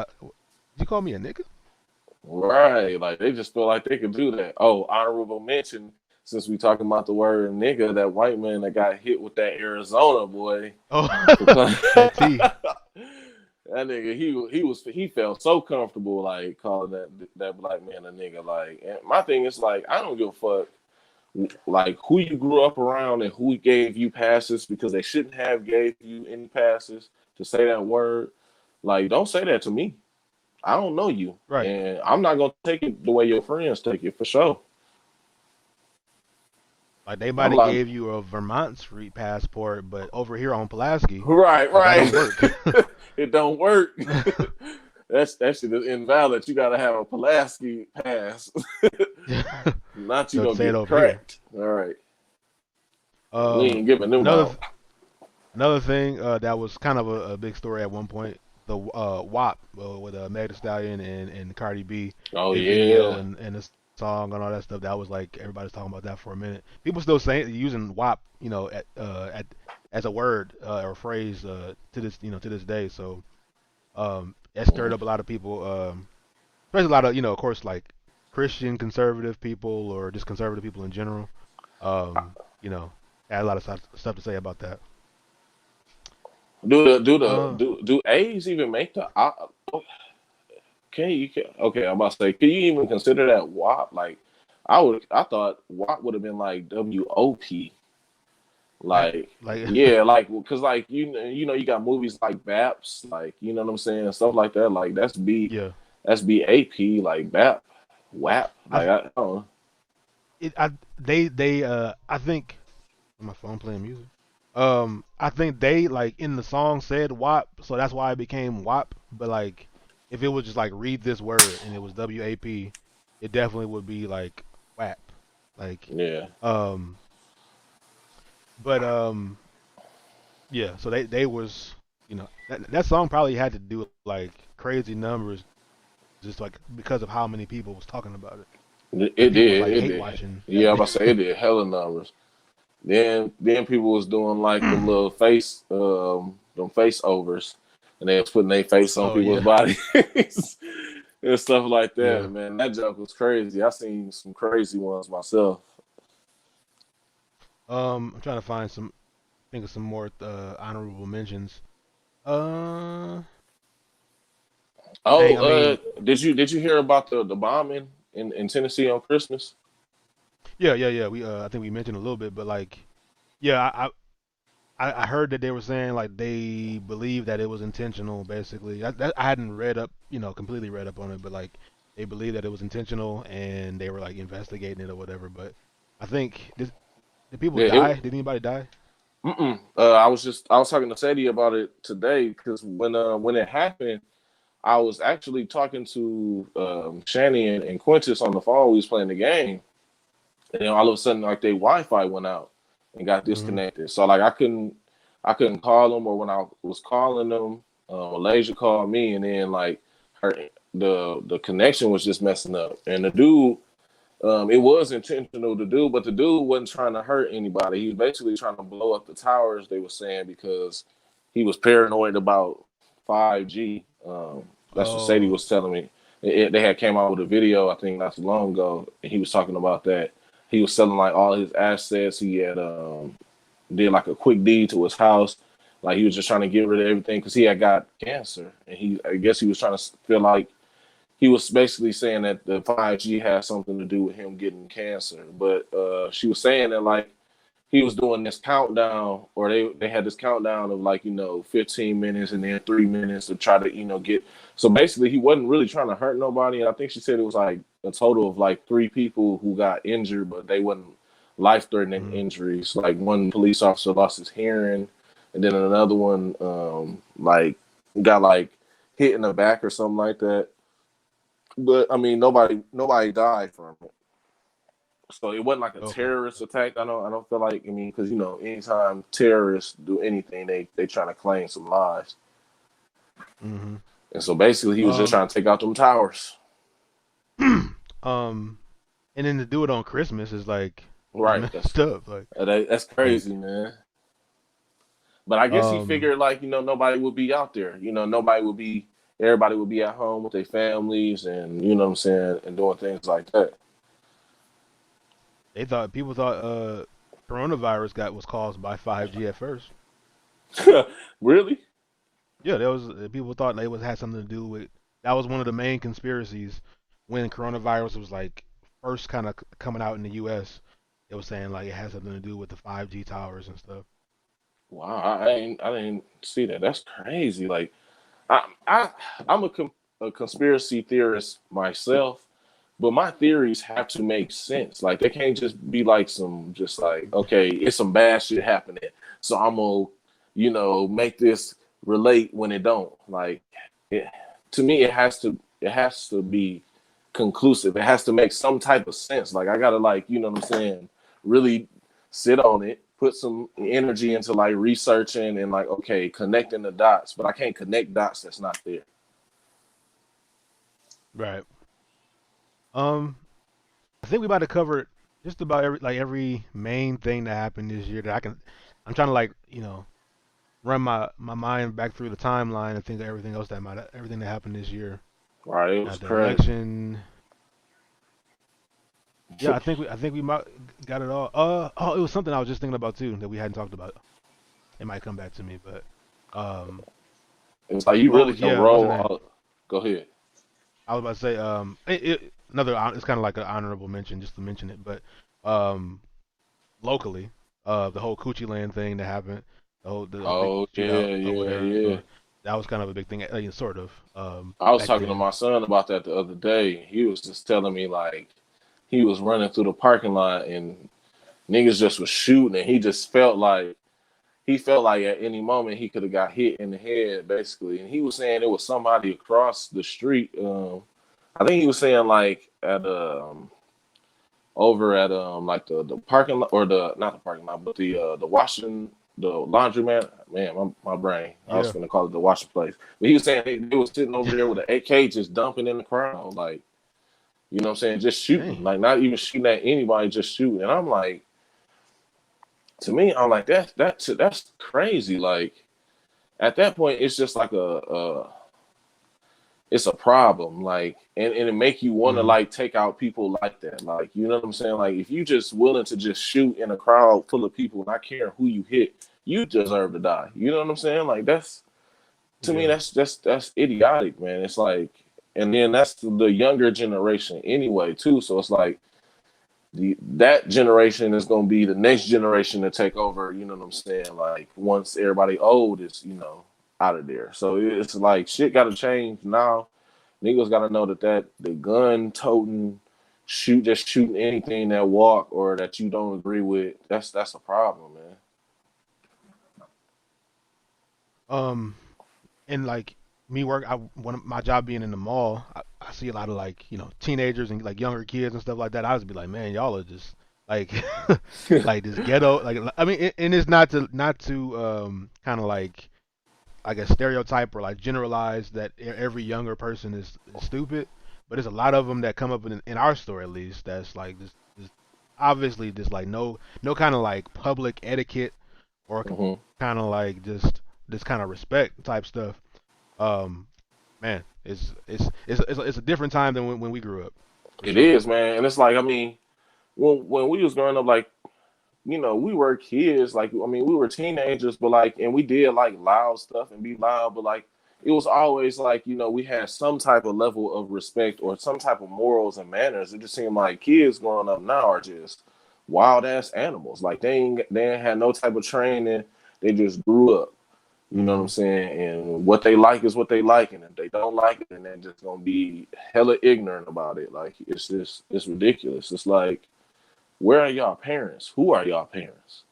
you call me a nigga?" right, like they just feel like they could do that. Oh, honorable mention, since we talking about the word nigga, that white man that got hit with that Arizona boy Oh, for that T. that nigga, he felt so comfortable like calling that black man a nigga. Like, and my thing is like, I don't give a fuck like who you grew up around and who gave you passes because they shouldn't have gave you any passes to say that word. Like, don't say that to me. I don't know you, Right. and I'm not gonna take it the way your friends take it for sure. Like they might I'm have like, gave you a Vermont Street passport, but over here on Pulaski, right, that right. don't work. It don't work. That shit is invalid. You gotta have a Pulaski pass. Not you So gonna say it get over here. cracked. All right, we ain't giving them Another out. another thing that was kind of a big story at one point. The WAP with Meg Thee Stallion and Cardi B, Oh they video yeah. and the song and all that stuff. That was like everybody's talking about that for a minute. People still saying using WAP, at as a word or phrase to this to this day. So it stirred Mhm. up a lot of people. There's a lot of of course like Christian conservative people or just conservative people in general. You know, had a lot of stuff to say about that. Uh, Do A's even make the? Okay? I'm about to say, can you even consider that WAP? Like, I thought WAP would have been like WOP. Wap Like, like yeah, like, cause like you got movies like BAPS, like you know what I'm saying, and stuff like that. Like yeah. that's BAP, like BAP, WAP. I Like I don't know. it I they I think my phone playing music. I think they like in the song said WAP, so that's why it became WAP. But like, if it was just like read this word and it was WAP, it definitely would be like WAP. Like, Yeah, um, but yeah. So they was that song probably had to do with like crazy numbers, just like because of how many people was talking about it. Like people was like it hate did. watching Yeah, that I'm video. about to say it did hella numbers. Then people was doing like them little them face overs, and they was putting their face on Oh people's yeah, bodies and stuff like that. yeah. Man, that joke was crazy. I seen some crazy ones myself. I'm trying to find think of some more honorable mentions. Uh, Oh, dang. I mean, did you hear about the bombing in Tennessee on Christmas? yeah. We I think we mentioned a little bit, but like, yeah, I heard that they were saying like they believe that it was intentional. Basically, I hadn't read up, completely read up on it, but like they believe that it was intentional and they were like investigating it or whatever. But I think did people Yeah, die? Did anybody die? I was talking to Sadie about it today because when it happened, I was actually talking to Shani and Quintus on the phone. We was playing the game, and then all of a sudden, like their Wi-Fi went out and got Hmm. disconnected. So like I couldn't call them, or when I was calling them, Malaysia called me, and then like her the connection was just messing up, and the dude. It was intentional to do, but the dude wasn't trying to hurt anybody. He was basically trying to blow up the towers. They were saying because he was paranoid about 5G. That's what Sadie Oh, was telling me. They had came out with a video I think not too long ago, and he was talking about that. He was selling like all his assets. He had did like a quick deed to his house. Like he was just trying to get rid of everything because he had got cancer, and I guess he was trying to feel like he was basically saying that the 5G has something to do with him getting cancer. But she was saying that like he was doing this countdown, or they had this countdown of like 15 minutes and then 3 minutes to try to get. So basically, he wasn't really trying to hurt nobody. And I think she said it was like a total of like three people who got injured, but they wasn't life-threatening mm, injuries. Like one police officer lost his hearing, and then another one like got like hit in the back or something like that. But I mean, nobody died from it, so it wasn't like a okay. terrorist attack. I don't feel like because anytime terrorists do anything, they trying to claim some lives, Hmm. and so basically he was just Um, trying to take out them towers. um, And then to do it on Christmas is like it's Right. messed up. That's Like crazy, man. But I guess he um figured like nobody would be out there. Nobody would be. Everybody would be at home with their families, and you know what I'm saying, and doing things like that. they thought people thought coronavirus got was caused by 5G at first. Really? Yeah, there was people thought they was had something to do with that was one of the main conspiracies when coronavirus was like first kind of coming out in the US. It was saying like it had something to do with the 5G towers and stuff. Wow, I didn't see that. That's crazy. Like I I I'm a conspiracy theorist myself, but my theories have to make sense. Like they can't just be like some just like okay, it's some bad shit happening, so I'm gonna make this relate when it don't. Like it, to me, it has to be conclusive. It has to make some type of sense. Like I gotta like what I'm saying, really sit on it, put some energy into like researching and like okay, connecting the dots. But I can't connect dots that's not there. Right. Um I think we about to cover just about every main thing that happened this year that I'm trying to run my mind back through the timeline and think of everything that happened this year. Right? It was The crazy. election. Yeah, I think we might got it all. Oh, it was something I was just thinking about too that we hadn't talked about. It might come back to me, but um, It's like you oh really can yeah, what's the roll. name? Go ahead. I was about to say it's kind of like an honorable mention just to mention it, but um, locally, the whole Coochie Land thing that happened, the big Oh shootout yeah, over yeah, there, yeah. that was kind of a big thing, sort of I was back talking to then. my son about that the other day. He was just telling me like he was running through the parking lot and niggas just was shooting and he felt like at any moment he could have got hit in the head basically. And he was saying it was somebody across the street. I think he was saying like at over at like the parking lot or the not the parking lot but the washing the laundromat. Man, my brain. I was Yeah. gonna call it the washing place. But he was saying they was sitting over there with an AK just dumping in the crowd, like you know what I'm saying, just shooting, Dang. like not even shooting at anybody, just shooting. And I'm like, to me, I'm like that's crazy. Like at that point, it's just like it's a problem, like, and it make you want to Hmm. like take out people like that, like you know what I'm saying. Like if you just willing to just shoot in a crowd full of people, not caring who you hit, you deserve to die. You know what I'm saying? Like that's to me, Yeah. that's idiotic, man. It's like, and then that's the younger generation anyway too. So it's like that generation is gonna be the next generation to take over. You know what I'm saying? Like once everybody old is out of there. So it's like shit got to change now. Niggas got to know that the gun toting, just shooting anything that walk or that you don't agree with. That's a problem, man. Um, and like me work, I one of my job being in the mall, I see a lot of teenagers and like younger kids and stuff like that. I just be like, man, y'all are just like like this ghetto. Like I mean, and it's not to kind of like I guess stereotype or like generalize that every younger person is stupid, but there's a lot of them that come up in our store at least that's like this obviously just like no kind of like public etiquette or hmm kind of like just this kind of respect type stuff. Um, man, it's a different time than when we grew up, for It sure. is, man, and it's like I mean, when we was growing up, like we were kids. Like, I mean, we were teenagers, but like, and we did like loud stuff and be loud, but like, it was always like, we had some type of level of respect or some type of morals and manners. It just seemed like kids growing up now are just wild ass animals. Like, they ain't had no type of training. They just grew up. You know what I'm Hmm. saying? And what they like is what they like. And if they don't like it, then they're just going to be hella ignorant about it. Like, it's ridiculous. It's like, where are y'all parents? Who are y'all parents?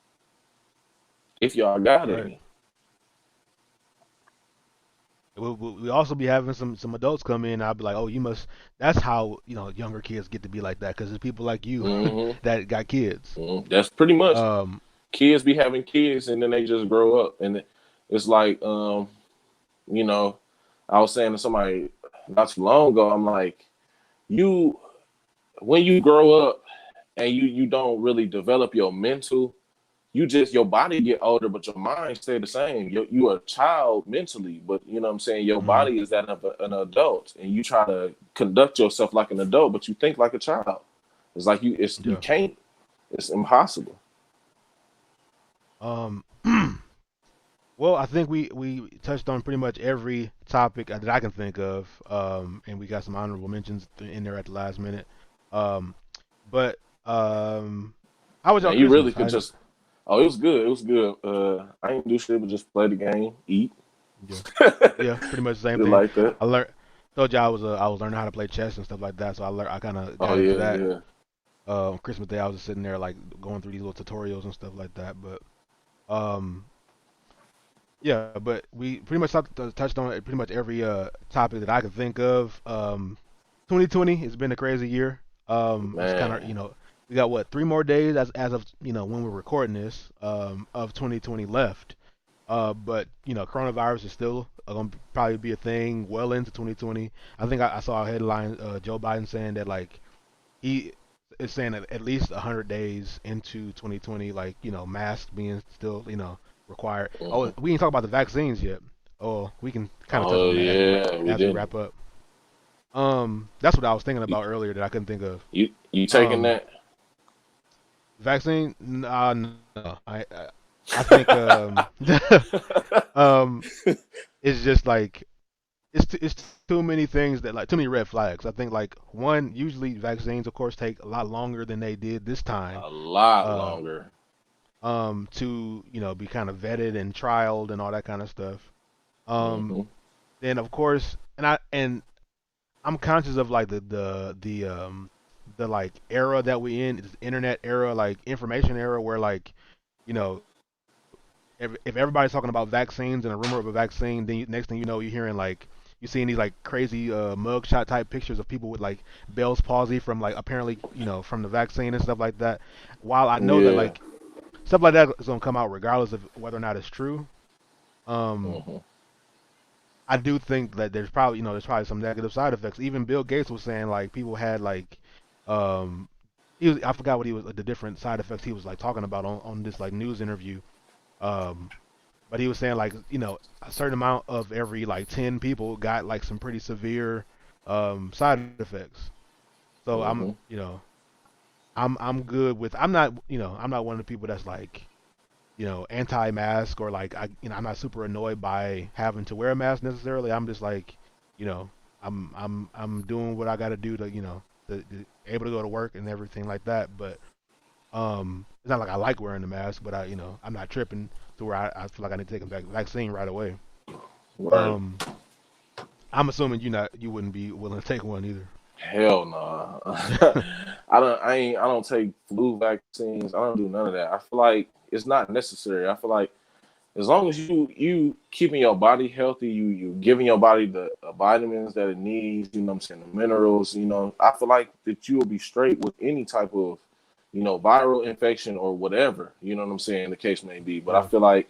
If y'all got Right. any. We also be having some adults come in. I'll be like, oh, you must. That's how younger kids get to be like that because there's people like you hmm that got kids. That's pretty much Um, kids be having kids and then they just grow up. And it's like, you know, I was saying to somebody not too long ago, I'm like, you when you grow up and you don't really develop your mental, you just your body get older, but your mind stay the same. You are a child mentally, but you know what I'm saying. Your Mm, body is that of an adult, and you try to conduct yourself like an adult, but you think like a child. It's like you yeah. can't. It's impossible. Um. Well, I think we touched on pretty much every topic that I can think of, and we got some honorable mentions in there at the last minute. Um, but how was y'all Man, you really Christmas? could just. Oh, it was good. It was good. I ain't do shit but just play the game, eat, Yeah, shit yeah, pretty much the same thing. like that. I learned, told you I was learning how to play chess and stuff like that, so I kind of Oh got into yeah, that. yeah. On Christmas Day, I was just sitting there like going through these little tutorials and stuff like that. But um, yeah, but we pretty much touched on pretty much every topic that I could think of. 2020 has been a crazy year. It's kind of Man, we got what 3 more days as of when we're recording this of 2020 left. But coronavirus is still gonna probably be a thing well into 2020. I think I saw a headline, Joe Biden saying that like he is saying that at least 100 days into 2020, like masks being still required. Oh, mhm. we didn't talk about the vaccines yet. Oh, we can kind of touch Oh on that yeah, we as we didn't. wrap up. That's what I was thinking about earlier that I couldn't think of. You taking Um, that? vaccine? No. I think um, it's just like it's too many things that like too many red flags. I think like one, usually vaccines of course take a lot longer than they did this time. A lot Uh, longer. to be kind of vetted and trialed and all that kind of stuff. Um, Hmm. then of course, I'm conscious of like the like era that we in, this internet era, like information era, where like you know if everybody's talking about vaccines and a rumor of a vaccine, then next thing you know, you're hearing like you're seeing these like crazy mugshot type pictures of people with like Bell's palsy from like apparently from the vaccine and stuff like that. While I know that Yeah. like stuff like that is gonna come out regardless of whether or not it's true. Um, Hmm. I do think that there's probably some negative side effects. Even Bill Gates was saying like people had like um I forgot what he was the different side effects he was like talking about on this like news interview. Um, but he was saying like a certain amount of every like 10 people got like some pretty severe side effects. So Hmm. I'm good with I'm not one of the people that's like anti-mask or like I'm not super annoyed by having to wear a mask necessarily. I'm just like, you know, I'm doing what I got to do to to able to go to work and everything like that. But it's not like I like wearing the mask, but I'm not tripping to where I feel like I need to take a vaccine right away. Right. Um, I'm assuming you wouldn't be willing to take one either. Hell no. I don't take flu vaccines. I don't do none of that. I feel like it's not necessary. I feel like as long as you keeping your body healthy, you giving your body the vitamins that it needs, you know what I'm saying, the minerals, I feel like that you will be straight with any type of, viral infection or whatever, you know what I'm saying, the case may be. But I Yeah, feel like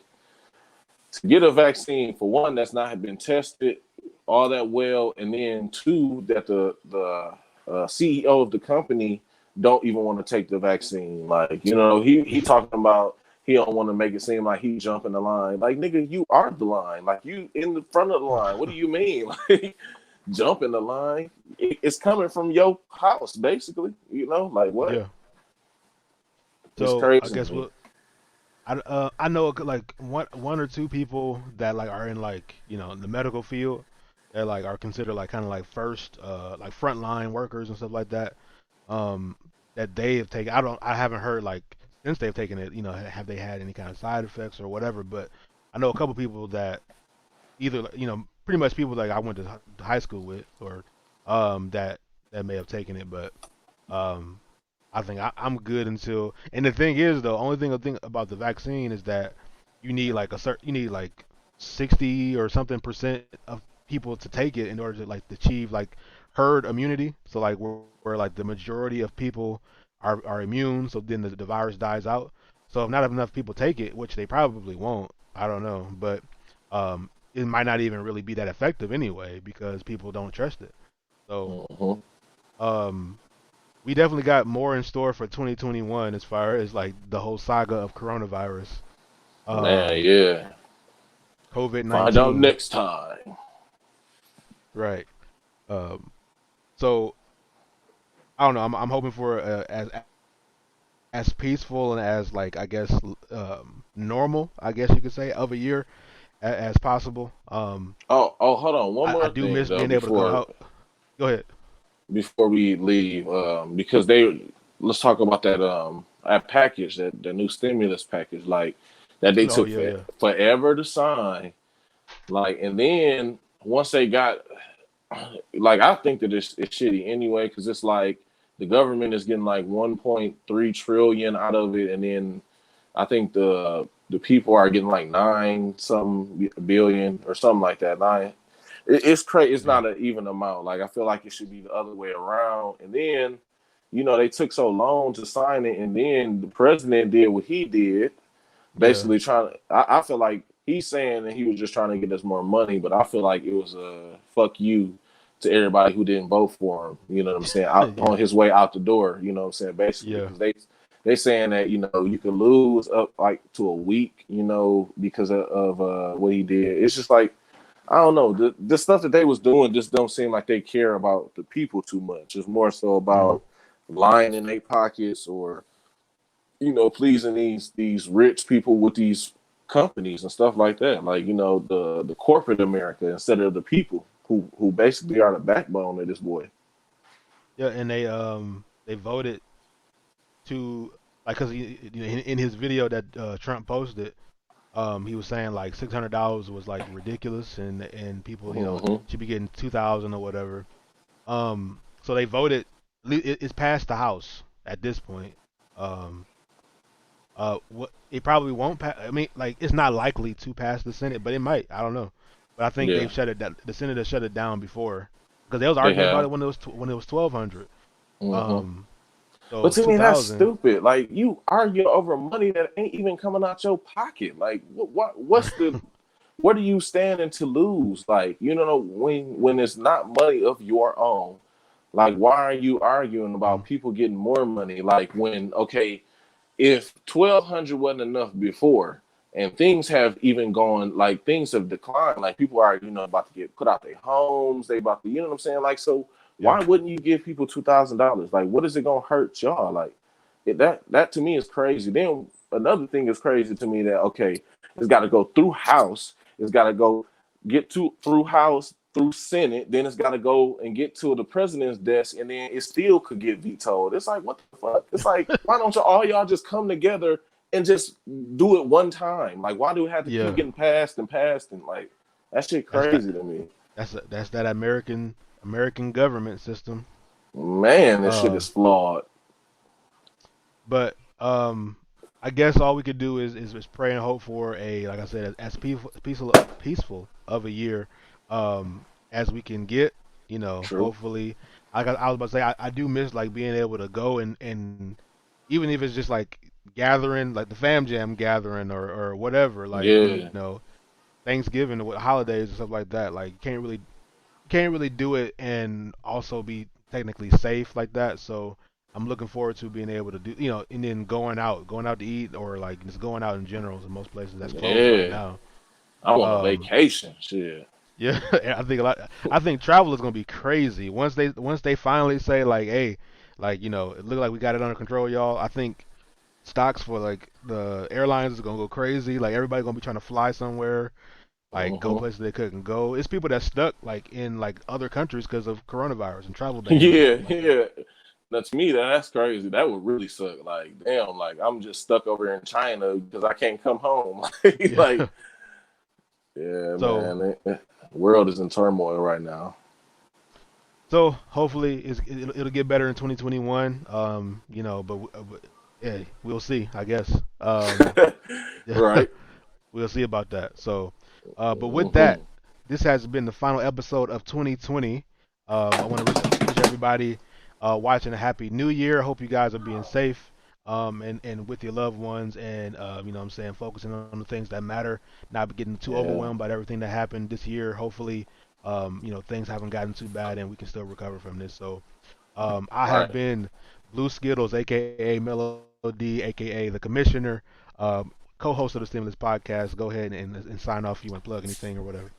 to get a vaccine, for one, that's not been tested all that well, and then two, that the CEO of the company don't even want to take the vaccine. Like, he talking about he don't want to make it seem like he jumping the line. Like, nigga, you are the line. Like, you in the front of the line. What do you mean? Like, jumping the line? It's coming from your house, basically. Like what? yeah. It's So I crazy to guess me. I know like one or two people that like are in like the medical field that like are considered like kind of like first like frontline workers and stuff like that. Um, that they have taken. I haven't heard like since they've taken it. Have they had any kind of side effects or whatever? But I know a couple people that either pretty much people like I went to high school with or that may have taken it, but um I think I'm good until. And the thing is, though, only thing I think about the vaccine is that you need like 60 or something percent of people to take it in order to like achieve like herd immunity. So like where like the majority of people are immune, so then the virus dies out. So if not enough people take it, which they probably won't, I don't know, but it might not even really be that effective anyway because people don't trust it. So Hmm. um we definitely got more in store for 2021 as far as like the whole saga of coronavirus, Man, um, yeah. COVID Find out 19. next time. Right. Um, so I don't know. I'm hoping for as peaceful and as like I guess normal, I guess you could say, of a year as possible. Oh, hold on. One I more do thing miss though being able to go before out. Go ahead. before we leave, because they let's talk about that package, that the new stimulus package, like that they Oh took yeah, yeah, forever to sign, like, and then once they got, like, I think that it's shitty anyway, because it's like the government is getting like 1.3 trillion out of it, and then I think the people are getting like nine some billion or something like that. It's crazy. It's yeah, not an even amount. Like, I feel like it should be the other way around. And then, they took so long to sign it, and then the president did what he did, yeah, basically trying to. I feel like he's saying that he was just trying to get us more money, but I feel like it was a fuck you to everybody who didn't vote for him. You know what I'm saying? Out yeah, on his way out the door. You know what I'm saying? Basically, yeah, because they saying that you could lose up like to a week. Because of what he did. It's just like, I don't know. The stuff that they was doing just don't seem like they care about the people too much. It's more so mm, about lying in their pockets, or pleasing these rich people with these companies and stuff like that. Like, the corporate America instead of the people who basically are the backbone of this boy. yeah. And they voted to like because in his video that Trump posted, he was saying like $600 was like ridiculous and people Hmm. should be getting 2,000 or whatever. So they voted. It's passed the House at this point. Um, what it probably won't pass. I mean, like it's not likely to pass the Senate, but it might. I don't know. But I think Yeah, they've shut it down. The Senate has shut it down before because they was they arguing about have. it when it was 1,200. Hmm. Um, But so to two me, that's thousand. stupid. Like, you argue over money that ain't even coming out your pocket. Like, what are you standing to lose? Like, when it's not money of your own. Like, why are you arguing about people getting more money? Like, when, okay, if 1,200 wasn't enough before, and things have even gone, like, things have declined, like, people are about to get put out their homes, they about to, what I'm saying, like, so Yeah, why wouldn't you give people $2,000? Like, what is it gonna hurt y'all? Like, that to me is crazy. Then another thing is crazy to me, that, okay, it's got to go through House, it's got to go get to through House, through Senate, then it's got to go and get to the president's desk, and then it still could get vetoed. It's like, what the fuck? It's like, why don't y'all just come together and just do it one time? Like, why do it have to keep yeah. getting passed and passed, and like, that shit That's that. crazy to me. That's that American government system. Man, this shit Uh, is flawed. but I guess all we could do is pray and hope for like I said, as peaceful of a year as we can get. True. Hopefully, I was about to say I do miss like being able to go and even if it's just like gathering, like the fam jam gathering or whatever, like Yeah. Thanksgiving or holidays and stuff like that. Like you can't really do it and also be technically safe like that. So I'm looking forward to being able to do, and then going out to eat or like just going out in general. In most places that's closed right Yeah. now. I want a Um, vacation. Shit. yeah, I think a lot. I think travel is gonna be crazy once they finally say like, hey, like it look like we got it under control, y'all. I think stocks for like the airlines is gonna go crazy. Like everybody gonna be trying to fly somewhere, like go Hmm. places they couldn't go. It's people that stuck like in like other countries because of coronavirus and travel bans and Yeah, stuff like that. yeah. Now, to me, that's crazy. That would really suck. Like, damn, like, I'm just stuck over here in China because I can't come home. Yeah. Like, yeah, So man. The world is in turmoil right now. so hopefully it'll get better in 2021. But yeah, we'll see. I guess. Yeah, Right. we'll see about that. So, but with that, Hmm. this has been the final episode of 2020. I want to wish everybody watching a happy new year. I hope you guys are being safe and with your loved ones and what I'm saying, focusing on the things that matter, not getting too Yeah. overwhelmed by everything that happened this year. Hopefully, things haven't gotten too bad and we can still recover from this. So, I have Right. been Blue Skittles, aka Melody, aka the Commissioner, co-host of the Stimulus Podcast. Go ahead and sign off if you want to plug anything or whatever.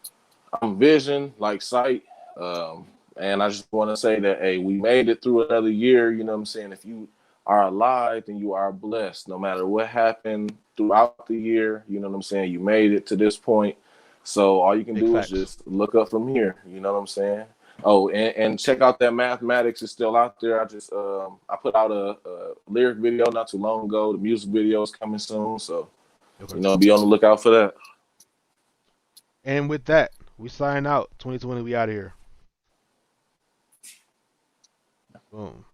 I'm Vision, like sight. Um, and I just want to say that, hey, we made it through another year. You know what I'm saying? If you are alive, then you are blessed. No matter what happened throughout the year, you know what I'm saying? You made it to this point. So all you can Big do is facts. just look up from here. You know what I'm saying? Oh, and check out that mathematics is still out there. I put out a lyric video not too long ago. The music video is coming soon, so Okay. be on the lookout for that. And with that, we sign out. 2020, we out of here. Boom.